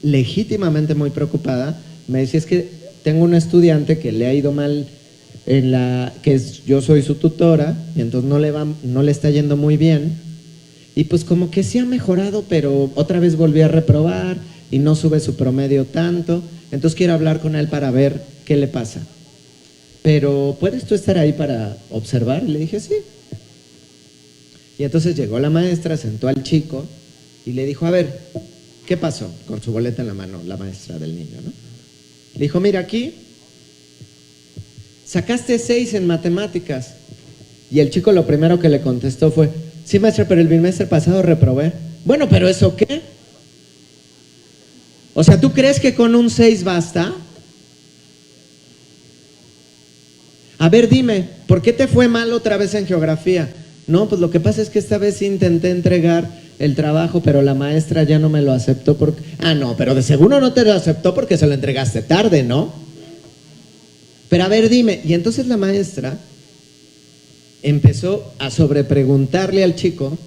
Speaker 1: legítimamente muy preocupada me decía, es que tengo un estudiante que le ha ido mal yo soy su tutora, y entonces no le está yendo muy bien, y pues como que sí ha mejorado, pero otra vez volvió a reprobar y no sube su promedio tanto, entonces quiero hablar con él para ver qué le pasa. Pero ¿puedes tú estar ahí para observar? Y le dije, sí. Y entonces llegó la maestra, sentó al chico y le dijo, a ver, ¿qué pasó? Con su boleta en la mano, la maestra del niño, ¿no? Le dijo, mira aquí, sacaste 6 en matemáticas. Y el chico lo primero que le contestó fue, sí, maestra, pero el bimestre pasado reprobé. Bueno, pero ¿eso qué? O sea, ¿tú crees que con un 6 basta? A ver, dime, ¿por qué te fue mal otra vez en geografía? No, pues lo que pasa es que esta vez intenté entregar el trabajo, pero la maestra ya no me lo aceptó porque... Ah, no, pero de seguro no te lo aceptó porque se lo entregaste tarde, ¿no? Pero a ver, dime. Y entonces la maestra empezó a sobrepreguntarle al chico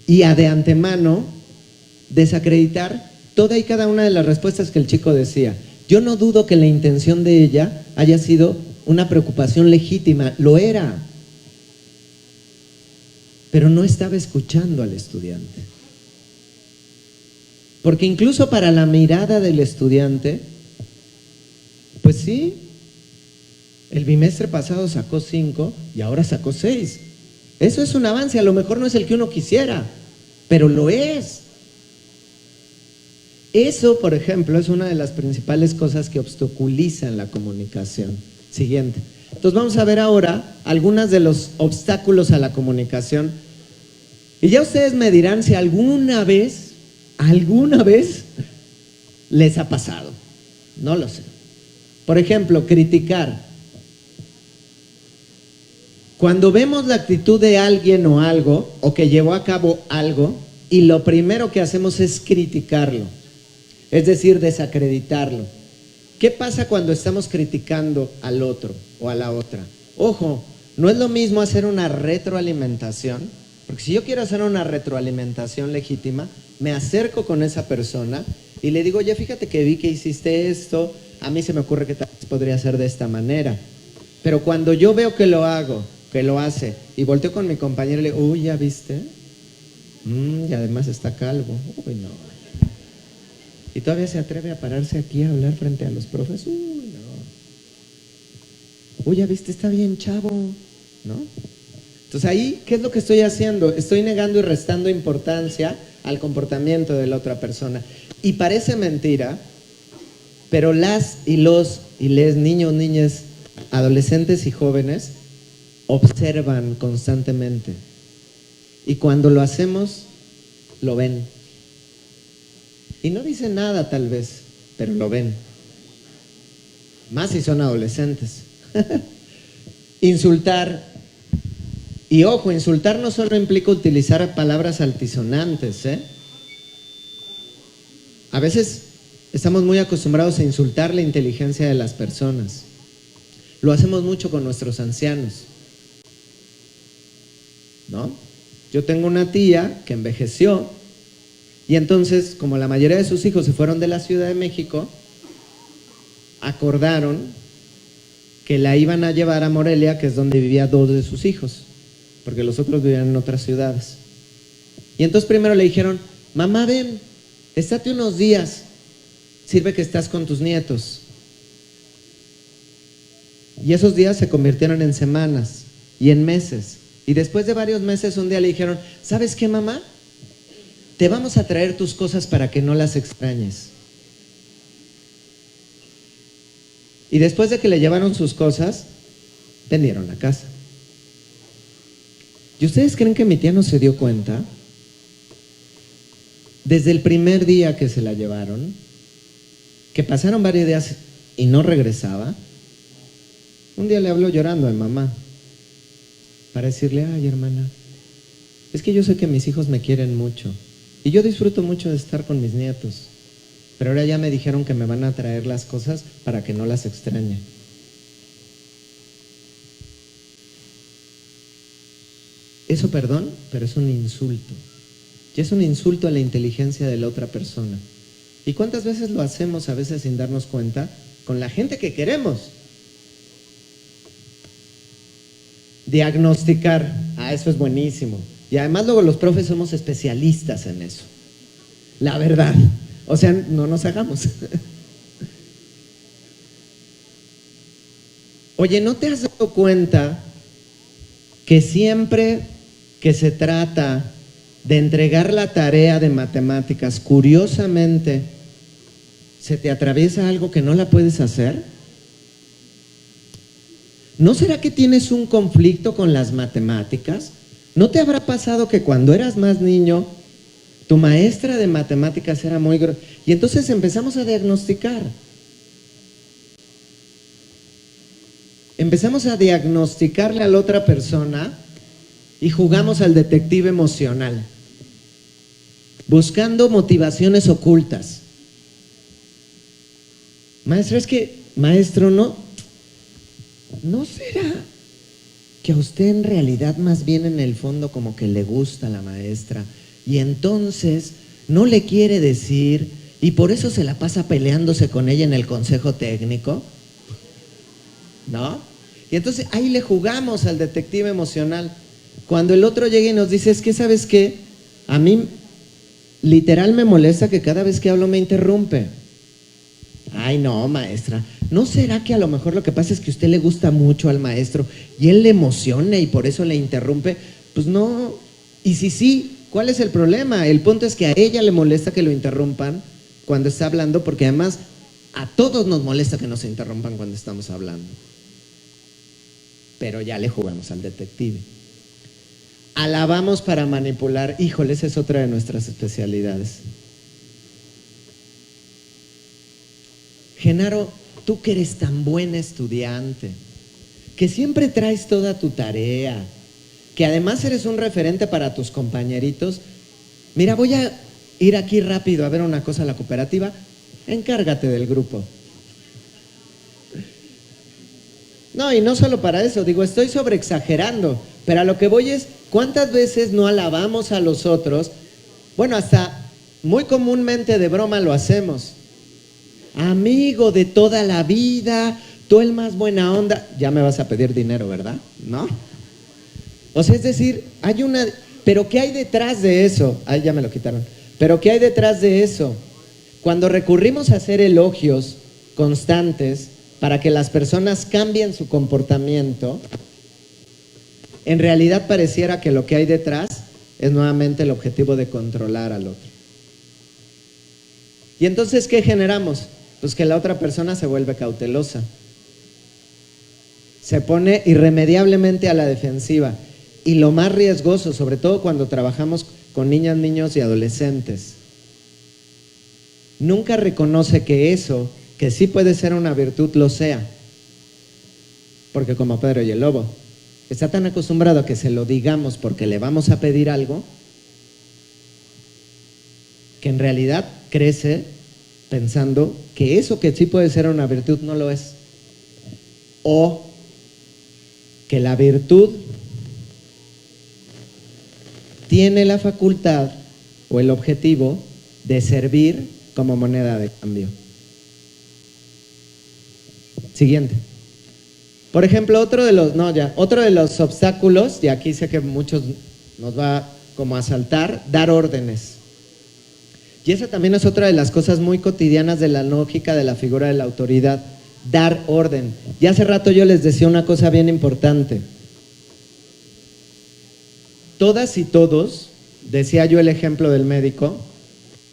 Speaker 1: y a de antemano desacreditar toda y cada una de las respuestas que el chico decía. Yo no dudo que la intención de ella haya sido una preocupación legítima, lo era, pero no estaba escuchando al estudiante. Porque incluso para la mirada del estudiante, pues sí, el bimestre pasado sacó 5 y ahora sacó 6. Eso es un avance, a lo mejor no es el que uno quisiera, pero lo es. Eso, por ejemplo, es una de las principales cosas que obstaculizan la comunicación. Siguiente. Entonces vamos a ver ahora algunos de los obstáculos a la comunicación. Y ya ustedes me dirán si alguna vez les ha pasado. No lo sé. Por ejemplo, criticar. Cuando vemos la actitud de alguien o algo, o que llevó a cabo algo, y lo primero que hacemos es criticarlo, es decir, desacreditarlo. ¿Qué pasa cuando estamos criticando al otro o a la otra? Ojo, no es lo mismo hacer una retroalimentación, porque si yo quiero hacer una retroalimentación legítima, me acerco con esa persona y le digo, oye, fíjate que vi que hiciste esto, a mí se me ocurre que tal vez podría ser de esta manera. Pero cuando yo veo que lo hace, y volteo con mi compañero y le digo, uy, ¿ya viste? Y además está calvo. Uy, no. Y todavía se atreve a pararse aquí a hablar frente a los profes. Uy, no. Uy, ya viste, está bien chavo, ¿no? Entonces ahí, ¿qué es lo que estoy haciendo? Estoy negando y restando importancia al comportamiento de la otra persona. Y parece mentira, pero las y los y les niños, niñas, adolescentes y jóvenes observan constantemente. Y cuando lo hacemos, lo ven. Y no dicen nada tal vez, pero lo ven. Más si son adolescentes. Insultar. Y ojo, insultar no solo implica utilizar palabras altisonantes, ¿eh? A veces estamos muy acostumbrados a insultar la inteligencia de las personas. Lo hacemos mucho con nuestros ancianos, ¿no? Yo tengo una tía que envejeció Y entonces, como la mayoría de sus hijos se fueron de la Ciudad de México, acordaron que la iban a llevar a Morelia, que es donde vivían 2 de sus hijos, porque los otros vivían en otras ciudades. Y entonces primero le dijeron: mamá, ven, estate unos días, sirve que estás con tus nietos. Y esos días se convirtieron en semanas y en meses. Y después de varios meses, un día le dijeron: ¿sabes qué, mamá? Te vamos a traer tus cosas para que no las extrañes. Y después de que le llevaron sus cosas, vendieron la casa. ¿Y ustedes creen que mi tía no se dio cuenta? Desde el primer día que se la llevaron, que pasaron varios días y no regresaba, un día le habló llorando a mi mamá para decirle: ay, hermana, es que yo sé que mis hijos me quieren mucho y yo disfruto mucho de estar con mis nietos, pero ahora ya me dijeron que me van a traer las cosas para que no las extrañe. Eso, perdón, pero es un insulto. Y es un insulto a la inteligencia de la otra persona. ¿Y cuántas veces lo hacemos, a veces sin darnos cuenta, con la gente que queremos? Diagnosticar. Eso es buenísimo. Y además luego los profes somos especialistas en eso. La verdad. O sea, no nos hagamos. Oye, ¿no te has dado cuenta que siempre que se trata de entregar la tarea de matemáticas, curiosamente, se te atraviesa algo que no la puedes hacer? ¿No será que tienes un conflicto con las matemáticas? ¿No te habrá pasado que cuando eras más niño, tu maestra de matemáticas era muy grosera? Y entonces empezamos a diagnosticar. Empezamos a diagnosticarle a la otra persona y jugamos al detective emocional, buscando motivaciones ocultas. Maestra, es que, maestro, ¿no será que a usted en realidad más bien en el fondo como que le gusta a la maestra y entonces no le quiere decir y por eso se la pasa peleándose con ella en el consejo técnico? ¿No? Y entonces ahí le jugamos al detective emocional. Cuando el otro llega y nos dice: es que, ¿sabes qué? A mí literal me molesta que cada vez que hablo me interrumpe. Ay, no, maestra, ¿no será que a lo mejor lo que pasa es que a usted le gusta mucho al maestro y él le emociona y por eso le interrumpe? Pues no. Y si sí, ¿cuál es el problema? El punto es que a ella le molesta que lo interrumpan cuando está hablando, porque además a todos nos molesta que nos interrumpan cuando estamos hablando. Pero ya le jugamos al detective. Alabamos para manipular. Híjole, esa es otra de nuestras especialidades. Genaro, tú que eres tan buen estudiante, que siempre traes toda tu tarea, que además eres un referente para tus compañeritos. Mira, voy a ir aquí rápido a ver una cosa a la cooperativa. Encárgate del grupo. No, y no solo para eso, digo, estoy sobreexagerando, pero a lo que voy es, ¿cuántas veces no alabamos a los otros? Bueno, hasta muy comúnmente de broma lo hacemos. Amigo de toda la vida, tú el más buena onda. Ya me vas a pedir dinero, ¿verdad? ¿No? O sea, es decir, hay una... ¿Pero qué hay detrás de eso? Ay, ya me lo quitaron. ¿Pero qué hay detrás de eso? Cuando recurrimos a hacer elogios constantes para que las personas cambien su comportamiento, en realidad pareciera que lo que hay detrás es nuevamente el objetivo de controlar al otro. ¿Y entonces qué generamos? Pues que la otra persona se vuelve cautelosa, se pone irremediablemente a la defensiva. Y lo más riesgoso, sobre todo cuando trabajamos con niñas, niños y adolescentes, nunca reconoce que eso, que sí puede ser una virtud, lo sea. Porque como Pedro y el Lobo, está tan acostumbrado a que se lo digamos porque le vamos a pedir algo, que en realidad crece pensando que eso que sí puede ser una virtud no lo es. O que la virtud tiene la facultad o el objetivo de servir como moneda de cambio. Siguiente. Por ejemplo, otro de los obstáculos, y aquí sé que muchos nos va como a saltar, dar órdenes. Y esa también es otra de las cosas muy cotidianas de la lógica de la figura de la autoridad, dar orden. Y hace rato yo les decía una cosa bien importante. Todas y todos, decía yo el ejemplo del médico,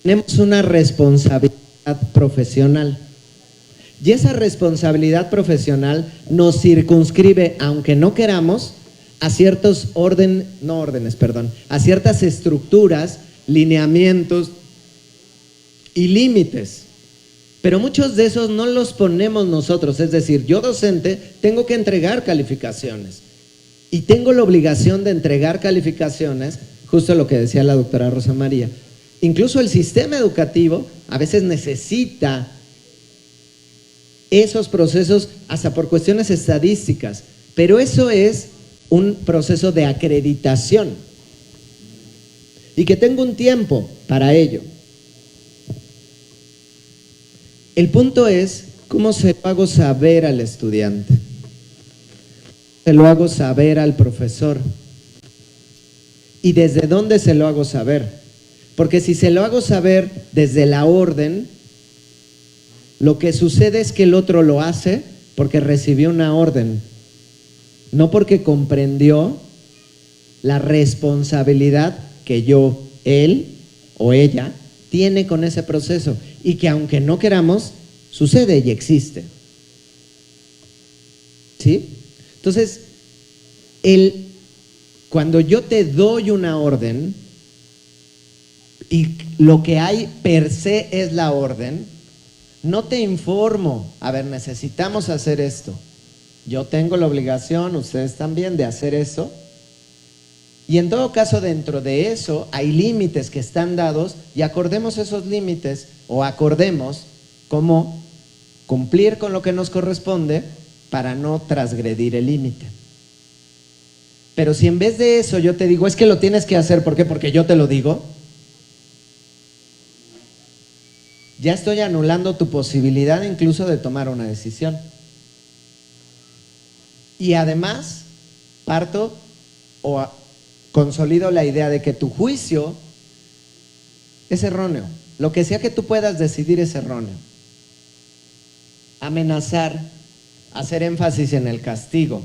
Speaker 1: tenemos una responsabilidad profesional. Y esa responsabilidad profesional nos circunscribe, aunque no queramos, a ciertas estructuras, lineamientos y límites. Pero muchos de esos no los ponemos nosotros. Es decir, yo docente tengo que entregar calificaciones. Y tengo la obligación de entregar calificaciones, justo lo que decía la doctora Rosa María. Incluso el sistema educativo a veces necesita esos procesos hasta por cuestiones estadísticas, pero eso es un proceso de acreditación y que tengo un tiempo para ello. El punto es cómo se lo hago saber al estudiante, se lo hago saber al profesor y desde dónde se lo hago saber, porque si se lo hago saber desde la orden, lo que sucede es que el otro lo hace porque recibió una orden, no porque comprendió la responsabilidad que él o ella tiene con ese proceso y que aunque no queramos, sucede y existe. ¿Sí? Entonces, cuando yo te doy una orden y lo que hay per se es la orden, no te informo, a ver, necesitamos hacer esto. Yo tengo la obligación, ustedes también, de hacer eso. Y en todo caso, dentro de eso hay límites que están dados y acordemos esos límites o acordemos cómo cumplir con lo que nos corresponde para no transgredir el límite. Pero si en vez de eso yo te digo, es que lo tienes que hacer, ¿por qué? Porque yo te lo digo. Ya estoy anulando tu posibilidad incluso de tomar una decisión. Y además, parto o consolido la idea de que tu juicio es erróneo. Lo que sea que tú puedas decidir es erróneo. Amenazar, hacer énfasis en el castigo.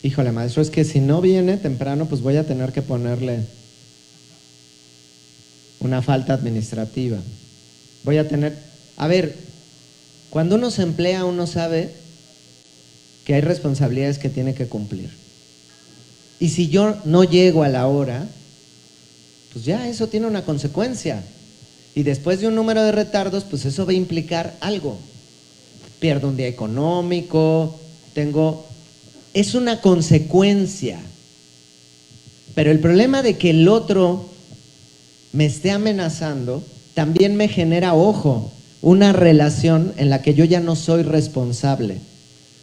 Speaker 1: Híjole, maestro, es que si no viene temprano, pues voy a tener que ponerle una falta administrativa. Voy a tener... A ver, cuando uno se emplea, uno sabe que hay responsabilidades que tiene que cumplir. Y si yo no llego a la hora, pues ya eso tiene una consecuencia. Y después de un número de retardos, pues eso va a implicar algo. Pierdo un día económico, es una consecuencia. Pero el problema de que el otro me esté amenazando también me genera, ojo, una relación en la que yo ya no soy responsable,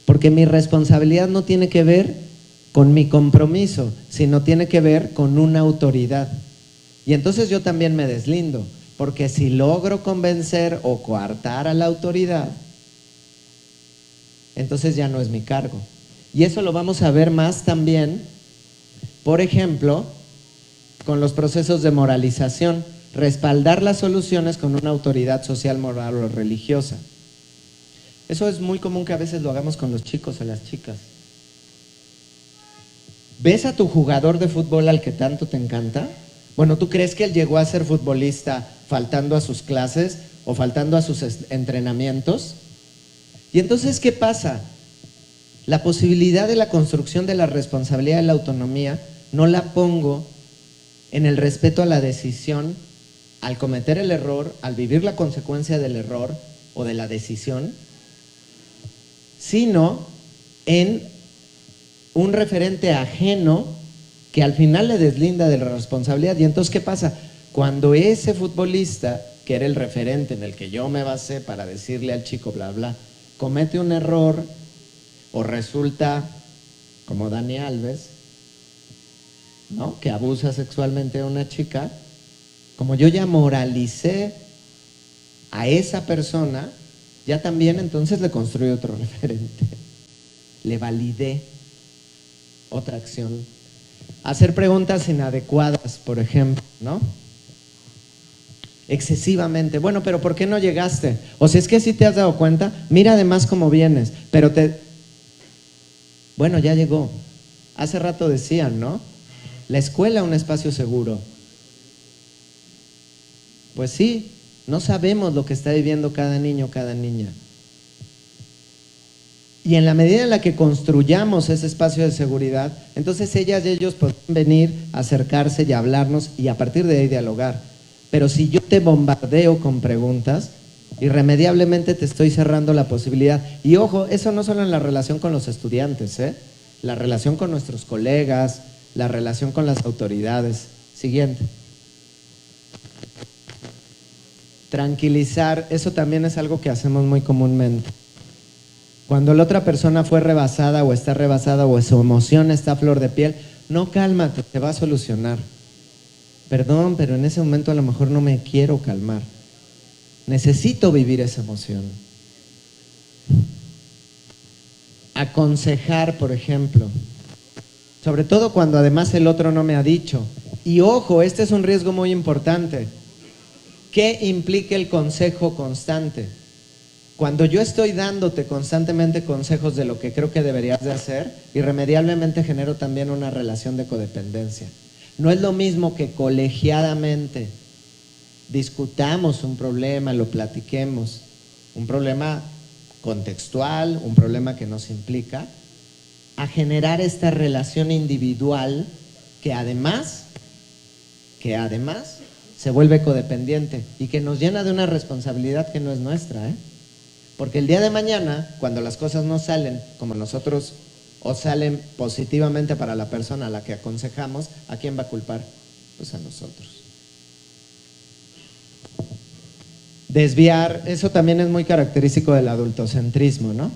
Speaker 1: porque mi responsabilidad no tiene que ver con mi compromiso, sino tiene que ver con una autoridad. Y entonces yo también me deslindo, porque si logro convencer o coartar a la autoridad, entonces ya no es mi cargo. Y eso lo vamos a ver más también, por ejemplo, con los procesos de moralización, respaldar las soluciones con una autoridad social, moral o religiosa. Eso es muy común que a veces lo hagamos con los chicos o las chicas. ¿Ves a tu jugador de fútbol al que tanto te encanta? Bueno, ¿tú crees que él llegó a ser futbolista faltando a sus clases o faltando a sus entrenamientos? Y entonces, ¿qué pasa? La posibilidad de la construcción de la responsabilidad de la autonomía no la pongo en el respeto a la decisión al cometer el error, al vivir la consecuencia del error o de la decisión, sino en un referente ajeno que al final le deslinda de la responsabilidad. Y entonces, ¿qué pasa? Cuando ese futbolista, que era el referente en el que yo me basé para decirle al chico bla bla, comete un error o resulta como Dani Alves, ¿no?, que abusa sexualmente a una chica, como yo ya moralicé a esa persona, ya también entonces le construí otro referente, le validé otra acción. Hacer preguntas inadecuadas, por ejemplo, ¿no? Excesivamente. Bueno, pero ¿por qué no llegaste? O sea, es que si te has dado cuenta, mira además cómo vienes, pero bueno, ya llegó. Hace rato decían, ¿no? La escuela, un espacio seguro. Pues sí, no sabemos lo que está viviendo cada niño, cada niña. Y en la medida en la que construyamos ese espacio de seguridad, entonces ellas y ellos pueden venir, acercarse y hablarnos y a partir de ahí dialogar. Pero si yo te bombardeo con preguntas, irremediablemente te estoy cerrando la posibilidad. Y ojo, eso no solo en la relación con los estudiantes, la relación con nuestros colegas, la relación con las autoridades. Siguiente. Tranquilizar, eso también es algo que hacemos muy comúnmente. Cuando la otra persona fue rebasada o está rebasada o su emoción está a flor de piel, no, cálmate, te va a solucionar. Perdón, pero en ese momento a lo mejor no me quiero calmar. Necesito vivir esa emoción. Aconsejar, por ejemplo, sobre todo cuando además el otro no me ha dicho. Y ojo, este es un riesgo muy importante. ¿Qué implica el consejo constante? Cuando yo estoy dándote constantemente consejos de lo que creo que deberías de hacer, irremediablemente genero también una relación de codependencia. No es lo mismo que colegiadamente discutamos un problema, lo platiquemos, un problema contextual, un problema que nos implica, a generar esta relación individual que además se vuelve codependiente y que nos llena de una responsabilidad que no es nuestra, Porque el día de mañana, cuando las cosas no salen como nosotros o salen positivamente para la persona a la que aconsejamos, ¿a quién va a culpar? Pues a nosotros. Desviar, eso también es muy característico del adultocentrismo, ¿no?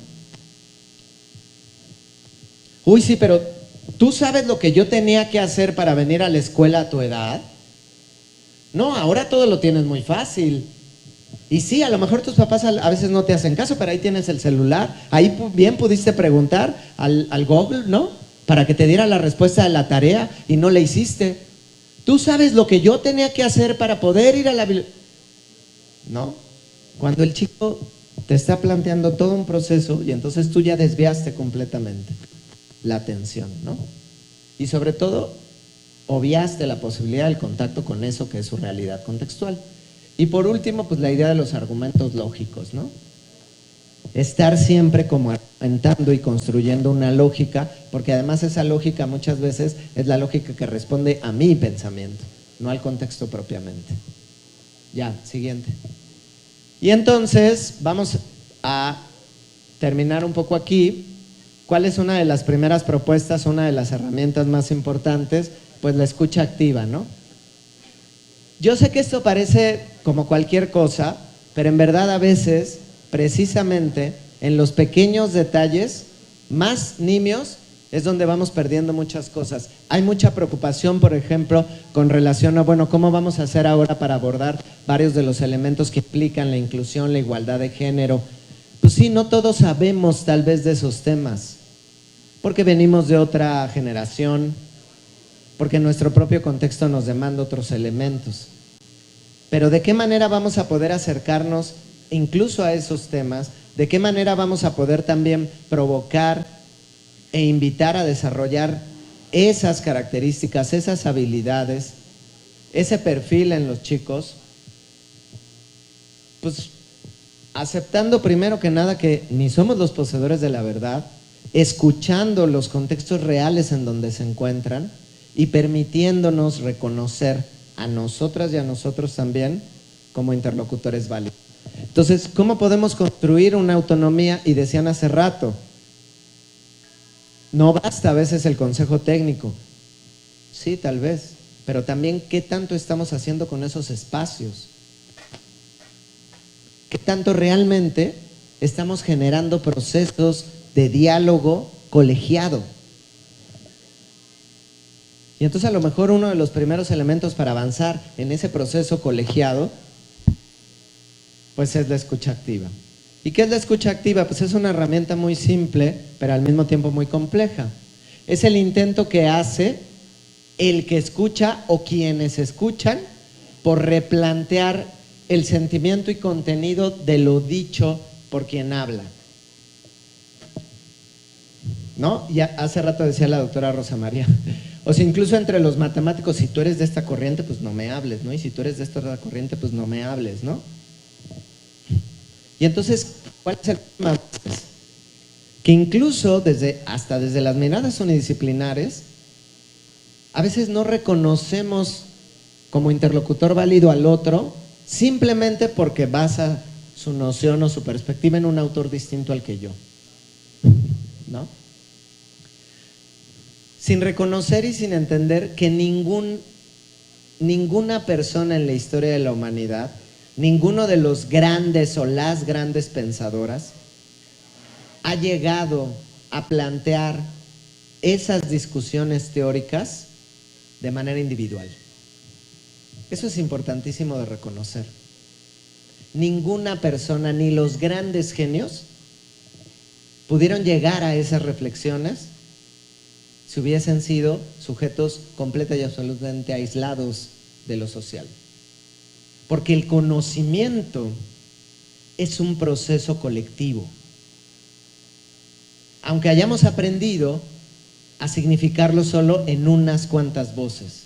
Speaker 1: Uy, sí, pero ¿tú sabes lo que yo tenía que hacer para venir a la escuela a tu edad? No, ahora todo lo tienes muy fácil. Y sí, a lo mejor tus papás a veces no te hacen caso, pero ahí tienes el celular. Ahí bien pudiste preguntar al Google, ¿no? Para que te diera la respuesta de la tarea y no la hiciste. ¿Tú sabes lo que yo tenía que hacer para poder ir a la biblioteca? ¿No? Cuando el chico te está planteando todo un proceso y entonces tú ya desviaste completamente la atención, ¿no? Y sobre todo, obviaste la posibilidad del contacto con eso que es su realidad contextual. Y por último, pues la idea de los argumentos lógicos, ¿no? Estar siempre como argumentando y construyendo una lógica, porque además esa lógica muchas veces es la lógica que responde a mi pensamiento, no al contexto propiamente. Ya, siguiente. Y entonces vamos a terminar un poco aquí. ¿Cuál es una de las primeras propuestas, una de las herramientas más importantes? Pues la escucha activa, ¿no? Yo sé que esto parece como cualquier cosa, pero en verdad a veces, precisamente en los pequeños detalles más nimios, es donde vamos perdiendo muchas cosas. Hay mucha preocupación, por ejemplo, con relación a, bueno, ¿cómo vamos a hacer ahora para abordar varios de los elementos que implican la inclusión, la igualdad de género? Pues sí, no todos sabemos tal vez de esos temas, porque venimos de otra generación, porque nuestro propio contexto nos demanda otros elementos. Pero ¿de qué manera vamos a poder acercarnos incluso a esos temas? ¿De qué manera vamos a poder también provocar e invitar a desarrollar esas características, esas habilidades, ese perfil en los chicos? Pues aceptando primero que nada que ni somos los poseedores de la verdad, escuchando los contextos reales en donde se encuentran y permitiéndonos reconocer a nosotras y a nosotros también como interlocutores válidos. Entonces, ¿cómo podemos construir una autonomía? Y decían hace rato, no basta a veces el consejo técnico. Sí, tal vez, pero también ¿qué tanto estamos haciendo con esos espacios? ¿Qué tanto realmente estamos generando procesos de diálogo colegiado? Y entonces a lo mejor uno de los primeros elementos para avanzar en ese proceso colegiado, pues es la escucha activa. ¿Y qué es la escucha activa? Pues es una herramienta muy simple, pero al mismo tiempo muy compleja. Es el intento que hace el que escucha o quienes escuchan por replantear el sentimiento y contenido de lo dicho por quien habla. ¿No? Ya hace rato decía la doctora Rosa María, o sea, incluso entre los matemáticos, si tú eres de esta corriente, pues no me hables, ¿no? Y si tú eres de esta otra corriente, pues no me hables, ¿no? Y entonces, ¿cuál es el tema? Que incluso hasta desde las miradas unidisciplinares, a veces no reconocemos como interlocutor válido al otro simplemente porque basa su noción o su perspectiva en un autor distinto al que yo, ¿no? Sin reconocer y sin entender que ninguna persona en la historia de la humanidad, ninguno de los grandes o las grandes pensadoras ha llegado a plantear esas discusiones teóricas de manera individual. Eso es importantísimo de reconocer. Ninguna persona, ni los grandes genios, pudieron llegar a esas reflexiones si hubiesen sido sujetos completa y absolutamente aislados de lo social. Porque el conocimiento es un proceso colectivo. Aunque hayamos aprendido a significarlo solo en unas cuantas voces.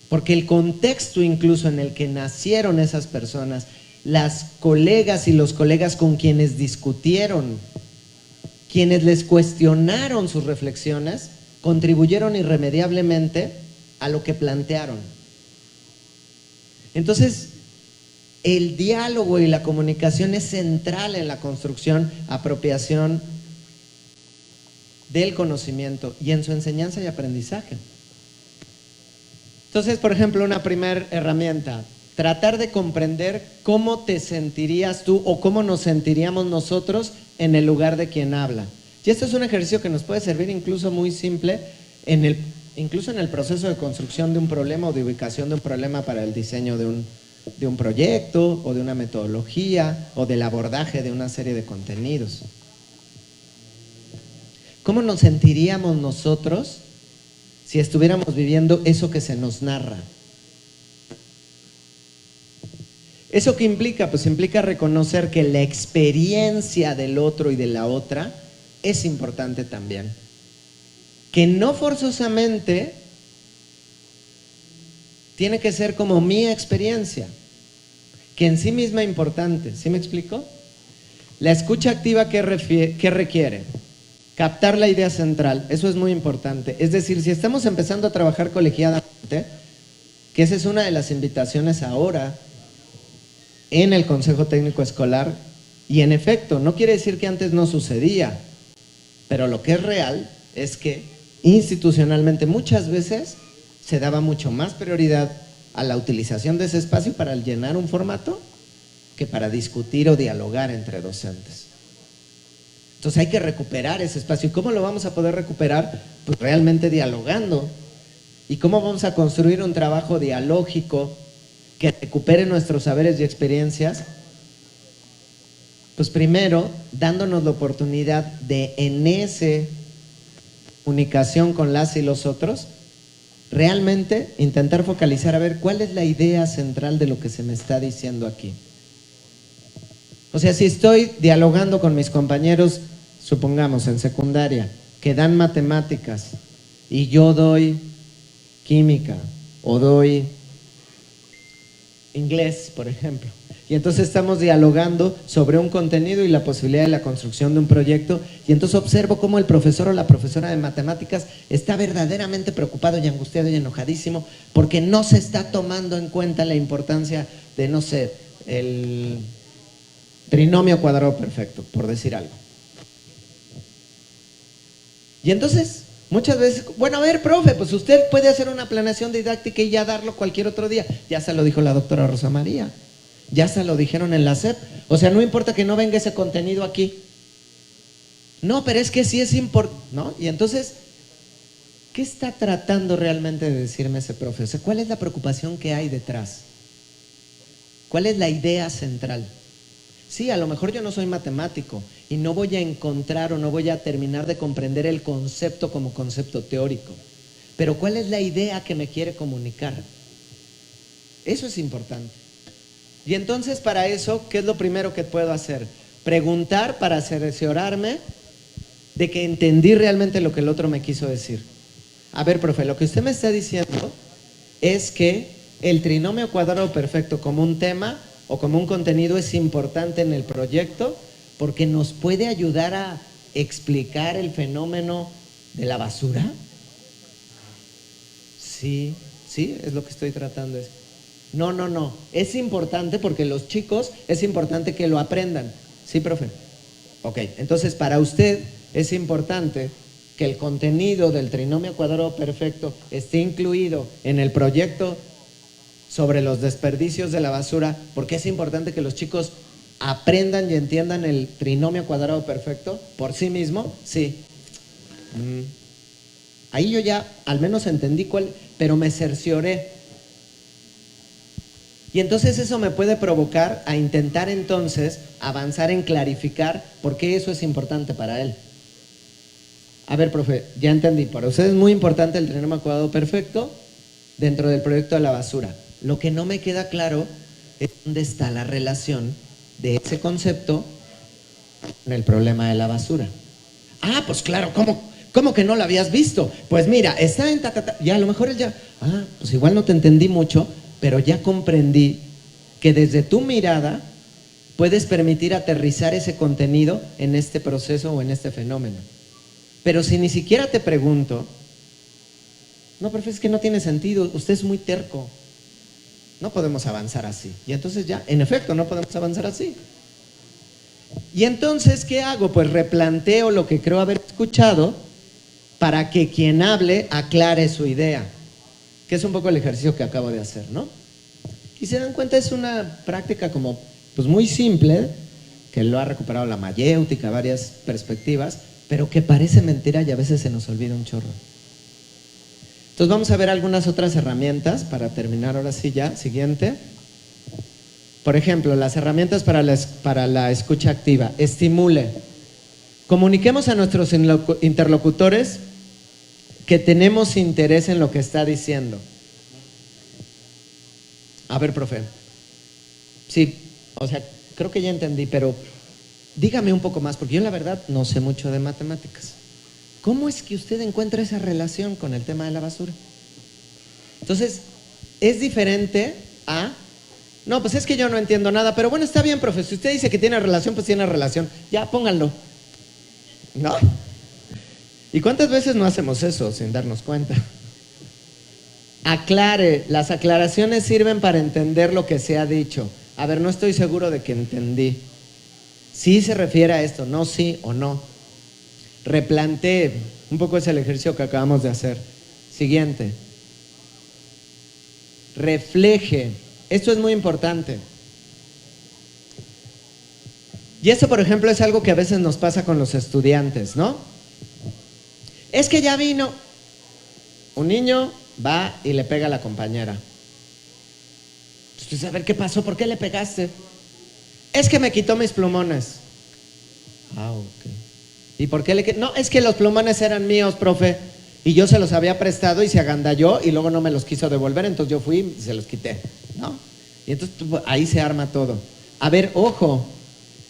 Speaker 1: Porque el contexto incluso en el que nacieron esas personas, las colegas y los colegas con quienes discutieron, quienes les cuestionaron sus reflexiones, contribuyeron irremediablemente a lo que plantearon. Entonces, el diálogo y la comunicación es central en la construcción, apropiación del conocimiento y en su enseñanza y aprendizaje. Entonces, por ejemplo, una primera herramienta, tratar de comprender cómo te sentirías tú o cómo nos sentiríamos nosotros en el lugar de quien habla. Y esto es un ejercicio que nos puede servir incluso muy simple, incluso en el proceso de construcción de un problema o de ubicación de un problema para el diseño de un proyecto o de una metodología o del abordaje de una serie de contenidos. ¿Cómo nos sentiríamos nosotros si estuviéramos viviendo eso que se nos narra? ¿Eso qué implica? Pues implica reconocer que la experiencia del otro y de la otra es importante también. Que no forzosamente tiene que ser como mi experiencia, que en sí misma es importante. ¿Sí me explico? La escucha activa, ¿qué requiere? Captar la idea central, eso es muy importante. Es decir, si estamos empezando a trabajar colegiadamente, que esa es una de las invitaciones ahora en el Consejo Técnico Escolar, y en efecto, no quiere decir que antes no sucedía, pero lo que es real es que institucionalmente muchas veces se daba mucho más prioridad a la utilización de ese espacio para llenar un formato que para discutir o dialogar entre docentes. Entonces hay que recuperar ese espacio. ¿Y cómo lo vamos a poder recuperar? Pues realmente dialogando. ¿Y cómo vamos a construir un trabajo dialógico que recupere nuestros saberes y experiencias? Pues primero, dándonos la oportunidad de en esa comunicación con las y los otros, realmente intentar focalizar a ver cuál es la idea central de lo que se me está diciendo aquí. O sea, si estoy dialogando con mis compañeros, supongamos en secundaria, que dan matemáticas y yo doy química o doy inglés, por ejemplo, y entonces estamos dialogando sobre un contenido y la posibilidad de la construcción de un proyecto, y entonces observo cómo el profesor o la profesora de matemáticas está verdaderamente preocupado y angustiado y enojadísimo porque no se está tomando en cuenta la importancia de, no sé, el trinomio cuadrado perfecto, por decir algo. Y entonces, muchas veces, bueno, a ver, profe, pues usted puede hacer una planeación didáctica y ya darlo cualquier otro día. Ya se lo dijo la doctora Rosa María, ya se lo dijeron en la SEP. O sea, no importa que no venga ese contenido aquí. No, pero es que sí es importante, ¿no? Y entonces, ¿Qué está tratando realmente de decirme ese profe? O sea, ¿cuál es la preocupación que hay detrás? ¿Cuál es la idea central? Sí, a lo mejor yo no soy matemático y no voy a encontrar o no voy a terminar de comprender el concepto como concepto teórico. Pero ¿cuál es la idea que me quiere comunicar? Eso es importante. Y entonces para eso, ¿qué es lo primero que puedo hacer? Preguntar para cerciorarme de que entendí realmente lo que el otro me quiso decir. A ver, profe, lo que usted me está diciendo es que el trinomio cuadrado perfecto como un tema o como un contenido es importante en el proyecto porque nos puede ayudar a explicar el fenómeno de la basura. Sí, sí, es lo que estoy tratando de decir. No, es importante porque los chicos es importante que lo aprendan. Sí, profe. Ok, entonces para usted es importante que el contenido del trinomio cuadrado perfecto esté incluido en el proyecto sobre los desperdicios de la basura, porque es importante que los chicos aprendan y entiendan el trinomio cuadrado perfecto por sí mismo. Sí. Ahí yo ya al menos entendí cuál, pero me cercioré. Y entonces eso me puede provocar a intentar entonces avanzar en clarificar por qué eso es importante para él. A ver, profe, ya entendí. Para usted es muy importante el trinomio cuadrado perfecto dentro del proyecto de la basura. Lo que no me queda claro es dónde está la relación de ese concepto con el problema de la basura. Ah, pues claro, ¿cómo que no lo habías visto? Pues mira, está en ya a lo mejor él ya, pues igual no te entendí mucho, pero ya comprendí que desde tu mirada puedes permitir aterrizar ese contenido en este proceso o en este fenómeno. Pero si ni siquiera te pregunto, no, profe, es que no tiene sentido, usted es muy terco. No podemos avanzar así. Y entonces ya, en efecto, no podemos avanzar así. Y entonces, ¿qué hago? Pues replanteo lo que creo haber escuchado para que quien hable aclare su idea, que es un poco el ejercicio que acabo de hacer, ¿no? Y se dan cuenta, es una práctica como, pues muy simple, que lo ha recuperado la mayéutica, varias perspectivas, pero que parece mentira y a veces se nos olvida un chorro. Entonces vamos a ver algunas otras herramientas para terminar ahora sí ya. Siguiente. Por ejemplo, las herramientas para la escucha activa. Estimule. Comuniquemos a nuestros interlocutores que tenemos interés en lo que está diciendo. A ver, profe. Sí, o sea, creo que ya entendí, pero dígame un poco más, porque yo la verdad no sé mucho de matemáticas. ¿Cómo es que usted encuentra esa relación con el tema de la basura? Entonces, es diferente a, no, pues es que yo no entiendo nada, pero bueno, está bien, profe, si usted dice que tiene relación, pues tiene relación, ya, pónganlo. ¿No? ¿Y cuántas veces no hacemos eso sin darnos cuenta? Aclare, las aclaraciones sirven para entender lo que se ha dicho. A ver, no estoy seguro de que entendí. Sí se refiere a esto, no sí o no. Replantee, un poco es el ejercicio que acabamos de hacer. Siguiente. Refleje. Esto es muy importante. Y eso, por ejemplo, es algo que a veces nos pasa con los estudiantes, ¿no? Es que ya vino. Un niño va y le pega a la compañera. Entonces, a ver qué pasó, ¿por qué le pegaste? Es que me quitó mis plumones. Ok. ¿Y por qué le quitó? No, es que los plumones eran míos, profe, y yo se los había prestado y se agandalló y luego no me los quiso devolver, entonces yo fui y se los quité, ¿no? Y entonces ahí se arma todo. A ver, ojo,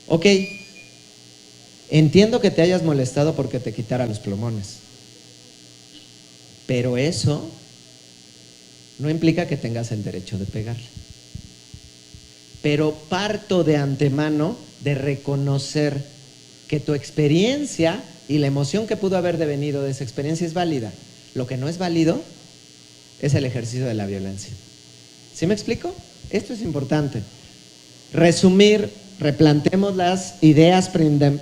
Speaker 1: ok, entiendo que te hayas molestado porque te quitara los plumones, pero eso no implica que tengas el derecho de pegarle. Pero parto de antemano de reconocer que tu experiencia y la emoción que pudo haber devenido de esa experiencia es válida. Lo que no es válido es el ejercicio de la violencia. ¿Sí me explico? Esto es importante. Resumir, replanteemos las ideas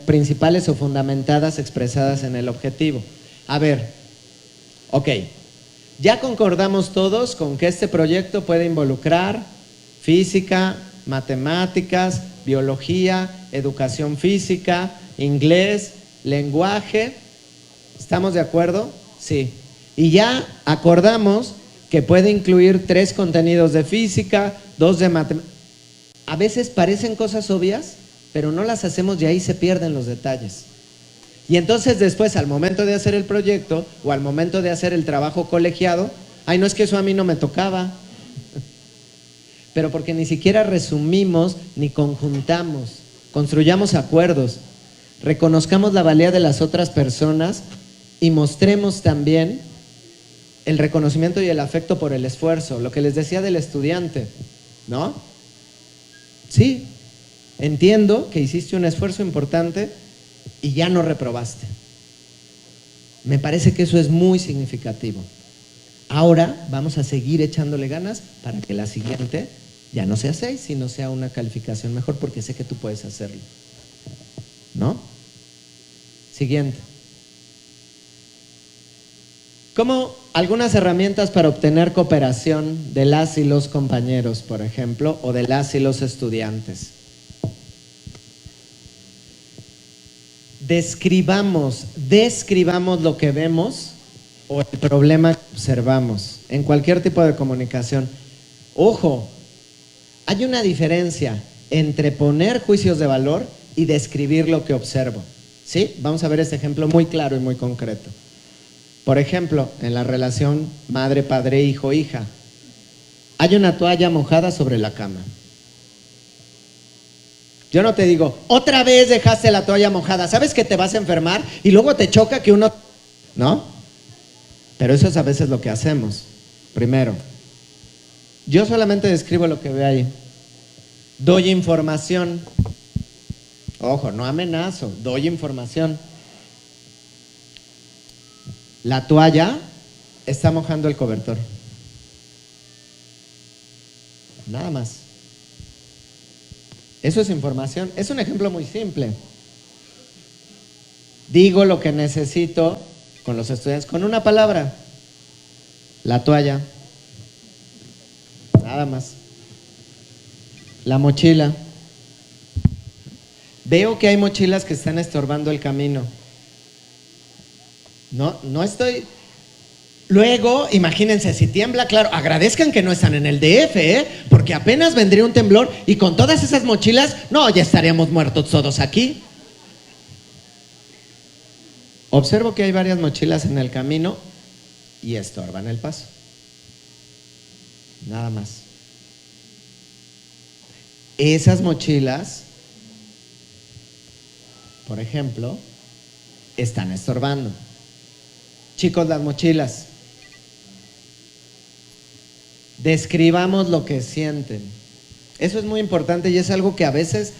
Speaker 1: principales o fundamentadas expresadas en el objetivo. A ver, ok, ya concordamos todos con que este proyecto puede involucrar física, matemáticas, biología, educación física, inglés, lenguaje. ¿Estamos de acuerdo? Sí. Y ya acordamos que puede incluir 3 contenidos de física, 2 de matemáticas. A veces parecen cosas obvias, pero no las hacemos y ahí se pierden los detalles. Y entonces después, al momento de hacer el proyecto o al momento de hacer el trabajo colegiado, ay, no, es que eso a mí no me tocaba. Pero porque ni siquiera resumimos ni conjuntamos, construyamos acuerdos, reconozcamos la valía de las otras personas y mostremos también el reconocimiento y el afecto por el esfuerzo, lo que les decía del estudiante, ¿no? Sí, entiendo que hiciste un esfuerzo importante y ya no reprobaste. Me parece que eso es muy significativo. Ahora vamos a seguir echándole ganas para que la siguiente ya no sea 6, sino sea una calificación mejor, porque sé que tú puedes hacerlo, ¿no? Siguiente. Como algunas herramientas para obtener cooperación de las y los compañeros, por ejemplo, o de las y los estudiantes. Describamos lo que vemos o el problema que observamos en cualquier tipo de comunicación. Ojo, hay una diferencia entre poner juicios de valor y describir lo que observo. ¿Sí? Vamos a ver este ejemplo muy claro y muy concreto. Por ejemplo, en la relación madre, padre, hijo, hija, hay una toalla mojada sobre la cama. Yo no te digo, otra vez dejaste la toalla mojada, sabes que te vas a enfermar y luego te choca que uno... ¿No? Pero eso es a veces lo que hacemos. Primero, yo solamente describo lo que veo ahí. Doy información. Ojo, no amenazo, doy información. La toalla está mojando el cobertor. Nada más. Eso es información. Es un ejemplo muy simple. Digo lo que necesito con los estudiantes con una palabra. La toalla. Nada más. La mochila. Veo que hay mochilas que están estorbando el camino. No estoy... Luego, imagínense, si tiembla, claro, agradezcan que no están en el DF, porque apenas vendría un temblor y con todas esas mochilas, no, ya estaríamos muertos todos aquí. Observo que hay varias mochilas en el camino y estorban el paso. Nada más. Esas mochilas, por ejemplo, están estorbando. Chicos, las mochilas. Describamos lo que sienten. Eso es muy importante y es algo que a veces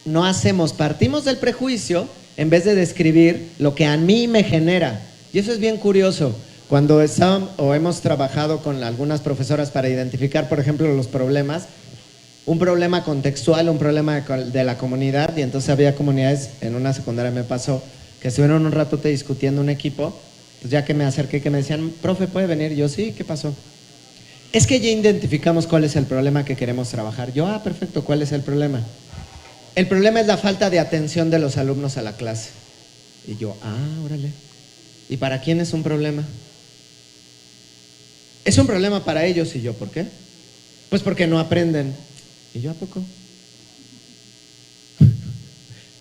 Speaker 1: no hacemos. Partimos del prejuicio en vez de describir lo que a mí me genera. Y eso es bien curioso. Cuando hemos trabajado con algunas profesoras para identificar, por ejemplo, los problemas, un problema contextual, un problema de la comunidad, y entonces había comunidades, en una secundaria me pasó, que estuvieron un rato discutiendo un equipo, pues ya que me acerqué, que me decían, profe, ¿puede venir? Y yo, sí, ¿qué pasó? Es que ya identificamos cuál es el problema que queremos trabajar. Yo, perfecto, ¿cuál es el problema? El problema es la falta de atención de los alumnos a la clase. Y yo, órale. ¿Y para quién es un problema? Es un problema para ellos. Y yo, ¿por qué? Pues porque no aprenden. Y yo, ¿a poco?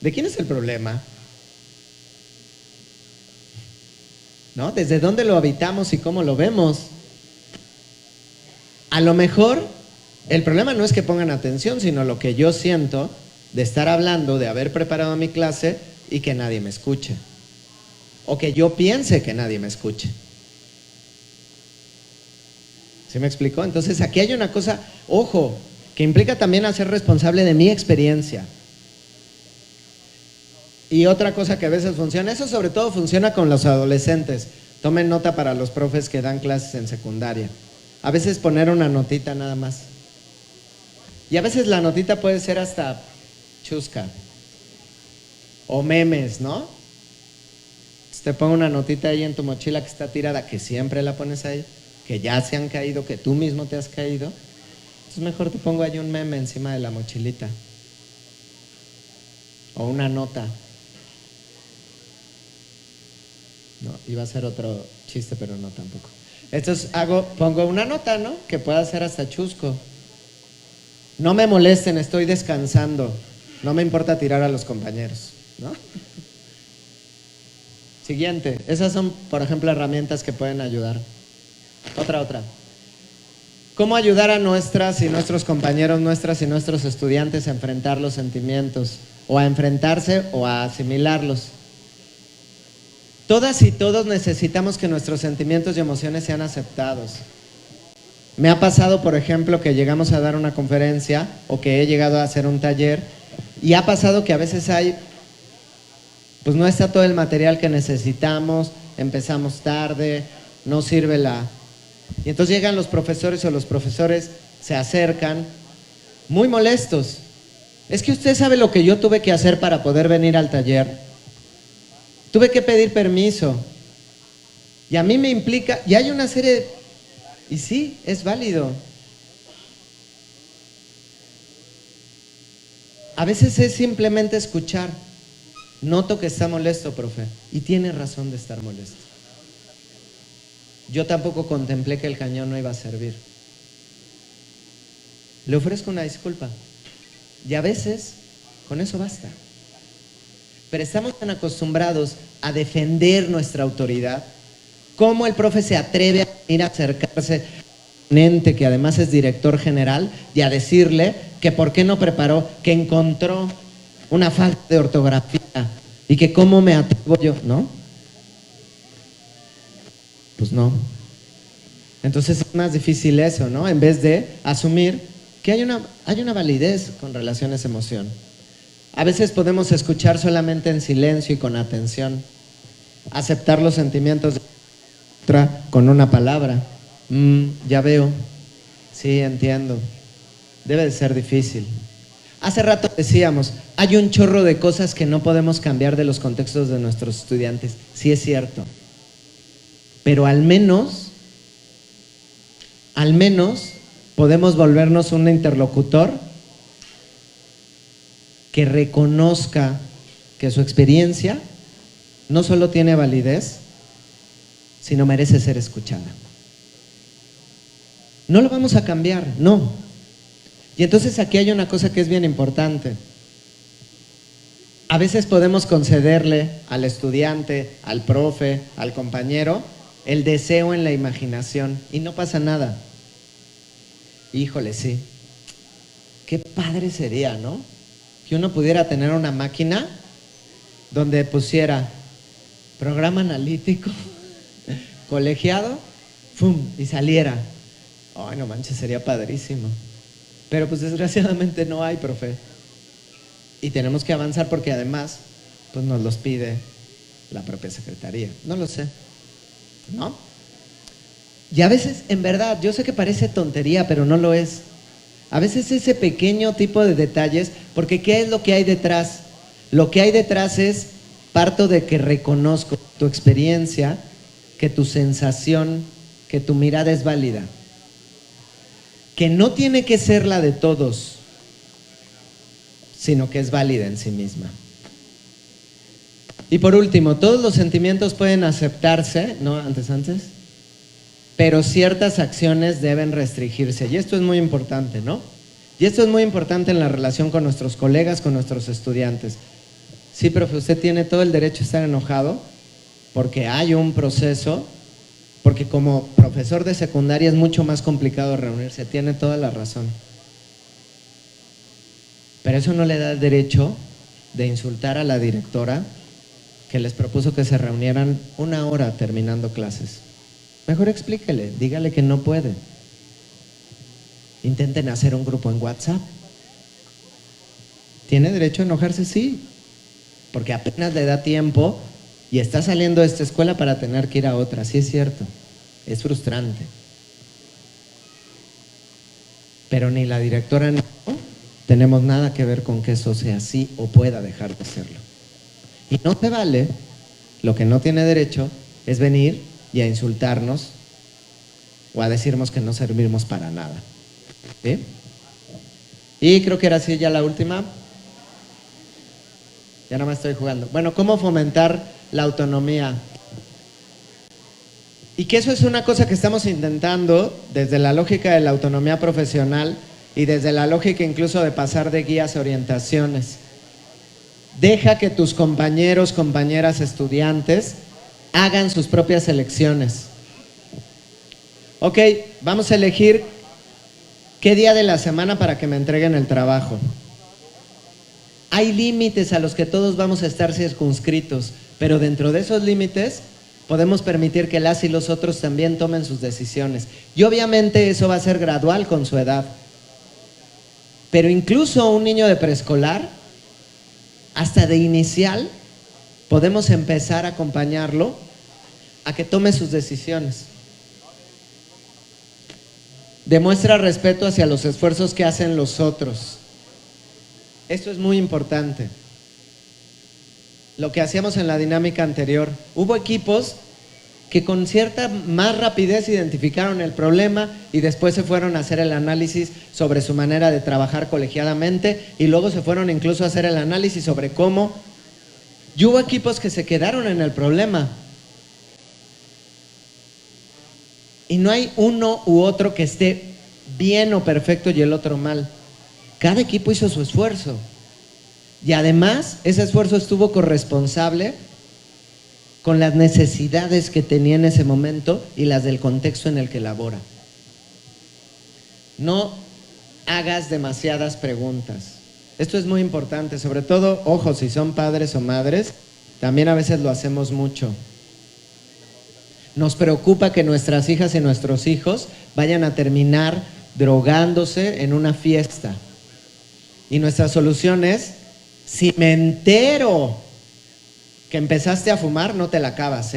Speaker 1: ¿De quién es el problema? ¿No? ¿Desde dónde lo habitamos y cómo lo vemos? A lo mejor el problema no es que pongan atención, sino lo que yo siento de estar hablando, de haber preparado mi clase y que nadie me escuche. O que yo piense que nadie me escuche. ¿Sí me explicó? Entonces aquí hay una cosa, ojo, que implica también a ser responsable de mi experiencia. Y otra cosa que a veces funciona, eso sobre todo funciona con los adolescentes. Tomen nota para los profes que dan clases en secundaria. A veces poner una notita nada más. Y a veces la notita puede ser hasta chusca. O memes, ¿no? Te pongo una notita ahí en tu mochila que está tirada, que siempre la pones ahí, que ya se han caído, que tú mismo te has caído. Entonces mejor te pongo ahí un meme encima de la mochilita. O una nota. No, iba a ser otro chiste, pero no tampoco. Pongo una nota, ¿no? Que pueda ser hasta chusco. No me molesten, estoy descansando. No me importa tirar a los compañeros, ¿no? Siguiente. Esas son, por ejemplo, herramientas que pueden ayudar. Otra. ¿Cómo ayudar a nuestras y nuestros compañeros, nuestras y nuestros estudiantes a enfrentar los sentimientos? O a enfrentarse o a asimilarlos. Todas y todos necesitamos que nuestros sentimientos y emociones sean aceptados. Me ha pasado, por ejemplo, que llegamos a dar una conferencia o que he llegado a hacer un taller y ha pasado que a veces pues no está todo el material que necesitamos, empezamos tarde, no sirve Y entonces llegan los profesores o los profesores se acercan muy molestos. Es que usted sabe lo que yo tuve que hacer para poder venir al taller. Tuve que pedir permiso. Y a mí me implica, y hay una serie y sí, es válido. A veces es simplemente escuchar. Noto que está molesto, profe, y tiene razón de estar molesto. Yo tampoco contemplé que el cañón no iba a servir. Le ofrezco una disculpa. Y a veces, con eso basta. Pero estamos tan acostumbrados a defender nuestra autoridad. ¿Cómo el profe se atreve a venir a acercarse a un ente que además es director general y a decirle que por qué no preparó, que encontró una falta de ortografía y que cómo me atrevo yo, ¿no? Pues no. Entonces es más difícil eso, ¿no? En vez de asumir que hay una validez con relación a esa emoción. A veces podemos escuchar solamente en silencio y con atención, aceptar los sentimientos de otra con una palabra. Ya veo, sí, entiendo. Debe de ser difícil. Hace rato decíamos, hay un chorro de cosas que no podemos cambiar de los contextos de nuestros estudiantes. Sí es cierto. Pero al menos podemos volvernos un interlocutor que reconozca que su experiencia no solo tiene validez, sino merece ser escuchada. No lo vamos a cambiar, no. Y entonces aquí hay una cosa que es bien importante. A veces podemos concederle al estudiante, al profe, al compañero, el deseo en la imaginación y no pasa nada. Híjole, sí. Qué padre sería, ¿no? Que uno pudiera tener una máquina donde pusiera programa analítico, colegiado, ¡fum! Y saliera. Ay, no manches, sería padrísimo. Pero pues desgraciadamente no hay, profe. Y tenemos que avanzar porque además, pues nos los pide la propia secretaría. No lo sé, ¿no? Y a veces, en verdad, yo sé que parece tontería, pero no lo es. A veces ese pequeño tipo de detalles, porque ¿qué es lo que hay detrás? Lo que hay detrás es, parto de que reconozco tu experiencia, que tu sensación, que tu mirada es válida. Que no tiene que ser la de todos, sino que es válida en sí misma. Y por último, todos los sentimientos pueden aceptarse, ¿no? Antes, pero ciertas acciones deben restringirse. Y esto es muy importante, ¿no? Y esto es muy importante en la relación con nuestros colegas, con nuestros estudiantes. Sí, profe, usted tiene todo el derecho a estar enojado porque hay un proceso, porque como profesor de secundaria es mucho más complicado reunirse, tiene toda la razón. Pero eso no le da el derecho de insultar a la directora que les propuso que se reunieran 1 hora terminando clases. Mejor explíquele, dígale que no puede. Intenten hacer un grupo en WhatsApp. ¿Tiene derecho a enojarse? Sí, porque apenas le da tiempo y está saliendo de esta escuela para tener que ir a otra. Sí es cierto, es frustrante. Pero ni la directora ni yo tenemos nada que ver con que eso sea así o pueda dejar de serlo. Y no se vale, lo que no tiene derecho es venir y a insultarnos o a decirnos que no servimos para nada. ¿Sí? Y creo que era así ya la última. Ya no me estoy jugando. Bueno, ¿cómo fomentar la autonomía? Y que eso es una cosa que estamos intentando desde la lógica de la autonomía profesional y desde la lógica incluso de pasar de guías a orientaciones. Deja que tus compañeros, compañeras, estudiantes hagan sus propias elecciones. Ok, vamos a elegir qué día de la semana para que me entreguen el trabajo. Hay límites a los que todos vamos a estar circunscritos, pero dentro de esos límites podemos permitir que las y los otros también tomen sus decisiones. Y obviamente eso va a ser gradual con su edad. Pero incluso un niño de preescolar, hasta de inicial, podemos empezar a acompañarlo a que tome sus decisiones. Demuestra respeto hacia los esfuerzos que hacen los otros. Esto es muy importante. Lo que hacíamos en la dinámica anterior, hubo equipos que con cierta más rapidez identificaron el problema y después se fueron a hacer el análisis sobre su manera de trabajar colegiadamente y luego se fueron incluso a hacer el análisis sobre cómo. Y hubo equipos que se quedaron en el problema. Y no hay uno u otro que esté bien o perfecto y el otro mal. Cada equipo hizo su esfuerzo. Y además, ese esfuerzo estuvo corresponsable con las necesidades que tenía en ese momento y las del contexto en el que labora. No hagas demasiadas preguntas. Esto es muy importante, sobre todo, ojo, si son padres o madres, también a veces lo hacemos mucho. Nos preocupa que nuestras hijas y nuestros hijos vayan a terminar drogándose en una fiesta. Y nuestra solución es, si me entero que empezaste a fumar, no te la acabas,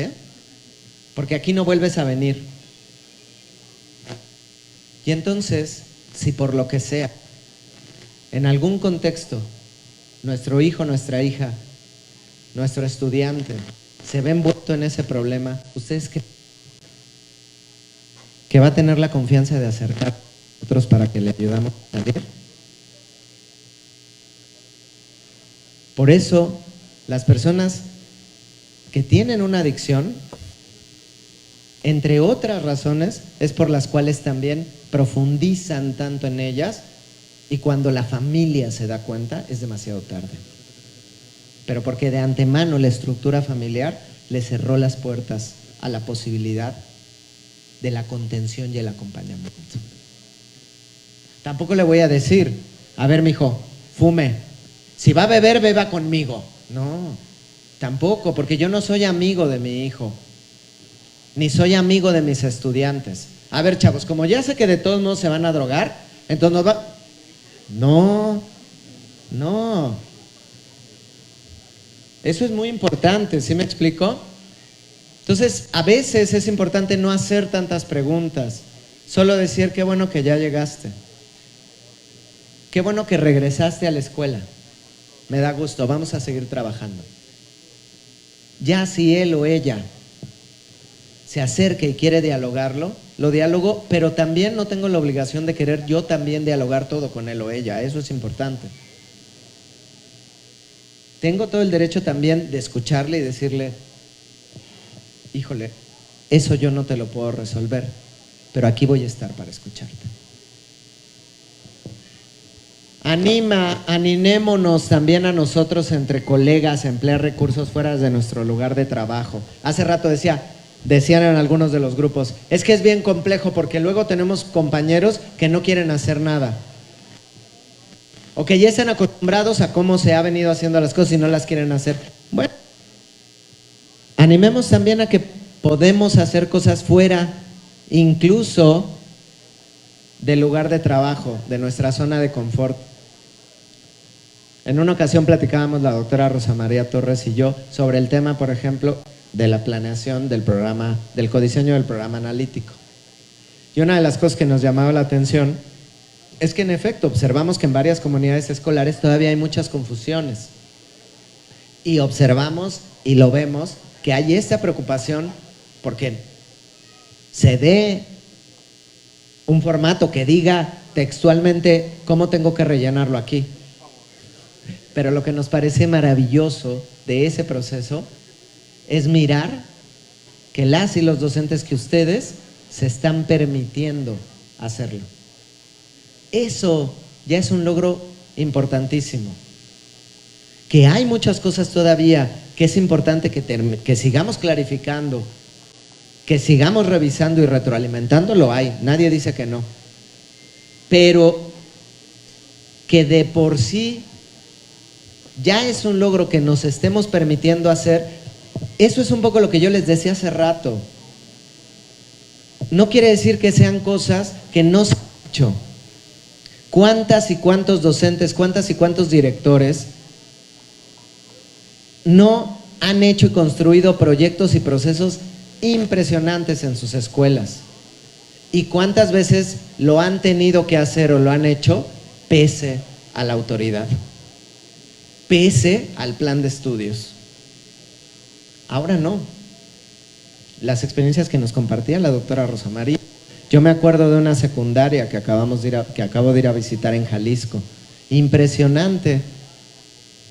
Speaker 1: porque aquí no vuelves a venir. Y entonces, si por lo que sea, en algún contexto, nuestro hijo, nuestra hija, nuestro estudiante, se ve envuelto en ese problema, ¿ustedes creen que va a tener la confianza de acercar a nosotros para que le ayudamos a salir? Por eso, las personas que tienen una adicción, entre otras razones, es por las cuales también profundizan tanto en ellas y cuando la familia se da cuenta es demasiado tarde. Pero porque de antemano la estructura familiar le cerró las puertas a la posibilidad de la contención y el acompañamiento. Tampoco le voy a decir, a ver, mijo, fume. Si va a beber, beba conmigo. No, tampoco, porque yo no soy amigo de mi hijo, ni soy amigo de mis estudiantes. A ver, chavos, como ya sé que de todos modos se van a drogar, entonces nos va... No. Eso es muy importante, ¿sí me explico? Entonces, a veces es importante no hacer tantas preguntas, solo decir, qué bueno que ya llegaste. Qué bueno que regresaste a la escuela. Me da gusto, vamos a seguir trabajando. Ya si él o ella se acerca y quiere dialogarlo, lo dialogo, pero también no tengo la obligación de querer yo también dialogar todo con él o ella, eso es importante. Tengo todo el derecho también de escucharle y decirle, híjole, eso yo no te lo puedo resolver, pero aquí voy a estar para escucharte. Animémonos también a nosotros entre colegas a emplear recursos fuera de nuestro lugar de trabajo. Hace rato decían en algunos de los grupos, es que es bien complejo porque luego tenemos compañeros que no quieren hacer nada. O que ya están acostumbrados a cómo se ha venido haciendo las cosas y no las quieren hacer. Bueno, animemos también a que podemos hacer cosas fuera, incluso del lugar de trabajo, de nuestra zona de confort. En una ocasión platicábamos la doctora Rosa María Torres y yo sobre el tema, por ejemplo, de la planeación del programa, del codiseño del programa analítico. Y una de las cosas que nos llamaba la atención es que en efecto observamos que en varias comunidades escolares todavía hay muchas confusiones. Y observamos y lo vemos que hay esta preocupación porque se dé un formato que diga textualmente cómo tengo que rellenarlo aquí. Pero lo que nos parece maravilloso de ese proceso es mirar que las y los docentes que ustedes se están permitiendo hacerlo. Eso ya es un logro importantísimo. Que hay muchas cosas todavía que es importante que sigamos clarificando, que sigamos revisando y retroalimentando, lo hay, nadie dice que no. Pero que de por sí ya es un logro que nos estemos permitiendo hacer, eso es un poco lo que yo les decía hace rato. No quiere decir que sean cosas que no se han hecho. ¿Cuántas y cuántos docentes, cuántas y cuántos directores no han hecho y construido proyectos y procesos impresionantes en sus escuelas? ¿Y cuántas veces lo han tenido que hacer o lo han hecho pese a la autoridad? Pese al plan de estudios. Ahora no. Las experiencias que nos compartía la doctora Rosa María. Yo me acuerdo de una secundaria que acabo de ir a visitar en Jalisco. Impresionante.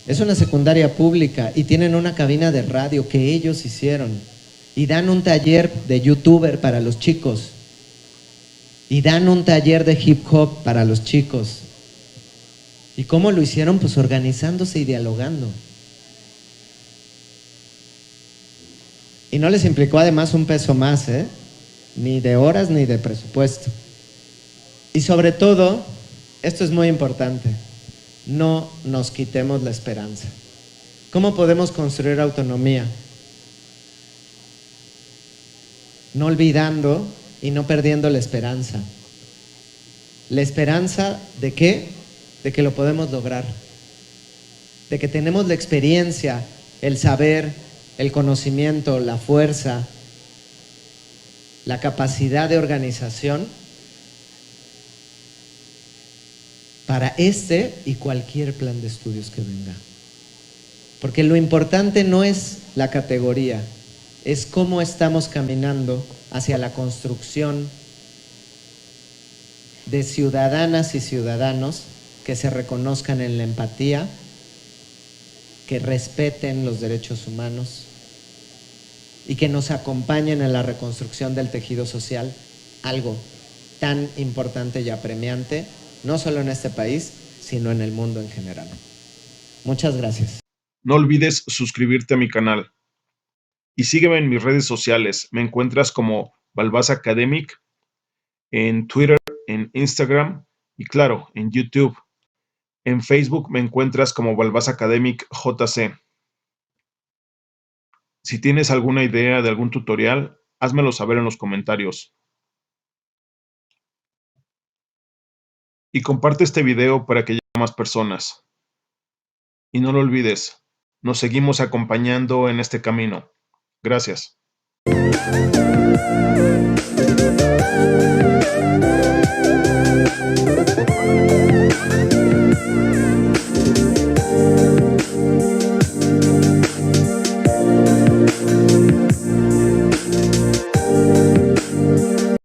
Speaker 1: Es una secundaria pública y tienen una cabina de radio que ellos hicieron. Y dan un taller de youtuber para los chicos. Y dan un taller de hip hop para los chicos. ¿Y cómo lo hicieron? Pues organizándose y dialogando. Y no les implicó además un peso más, ni de horas ni de presupuesto. Y sobre todo, esto es muy importante, no nos quitemos la esperanza. ¿Cómo podemos construir autonomía? No olvidando y no perdiendo la esperanza. ¿La esperanza de qué? De que lo podemos lograr. De que tenemos la experiencia, el saber, el conocimiento, la fuerza, la capacidad de organización para este y cualquier plan de estudios que venga. Porque lo importante no es la categoría, es cómo estamos caminando hacia la construcción de ciudadanas y ciudadanos que se reconozcan en la empatía, que respeten los derechos humanos y que nos acompañen en la reconstrucción del tejido social, algo tan importante y apremiante, no solo en este país, sino en el mundo en general. Muchas gracias.
Speaker 2: No olvides suscribirte a mi canal y sígueme en mis redes sociales. Me encuentras como Balbás Academic en Twitter, en Instagram y claro, en YouTube. En Facebook me encuentras como Balbás Academic JC. Si tienes alguna idea de algún tutorial, házmelo saber en los comentarios. Y comparte este video para que llegue a más personas. Y no lo olvides, nos seguimos acompañando en este camino. Gracias.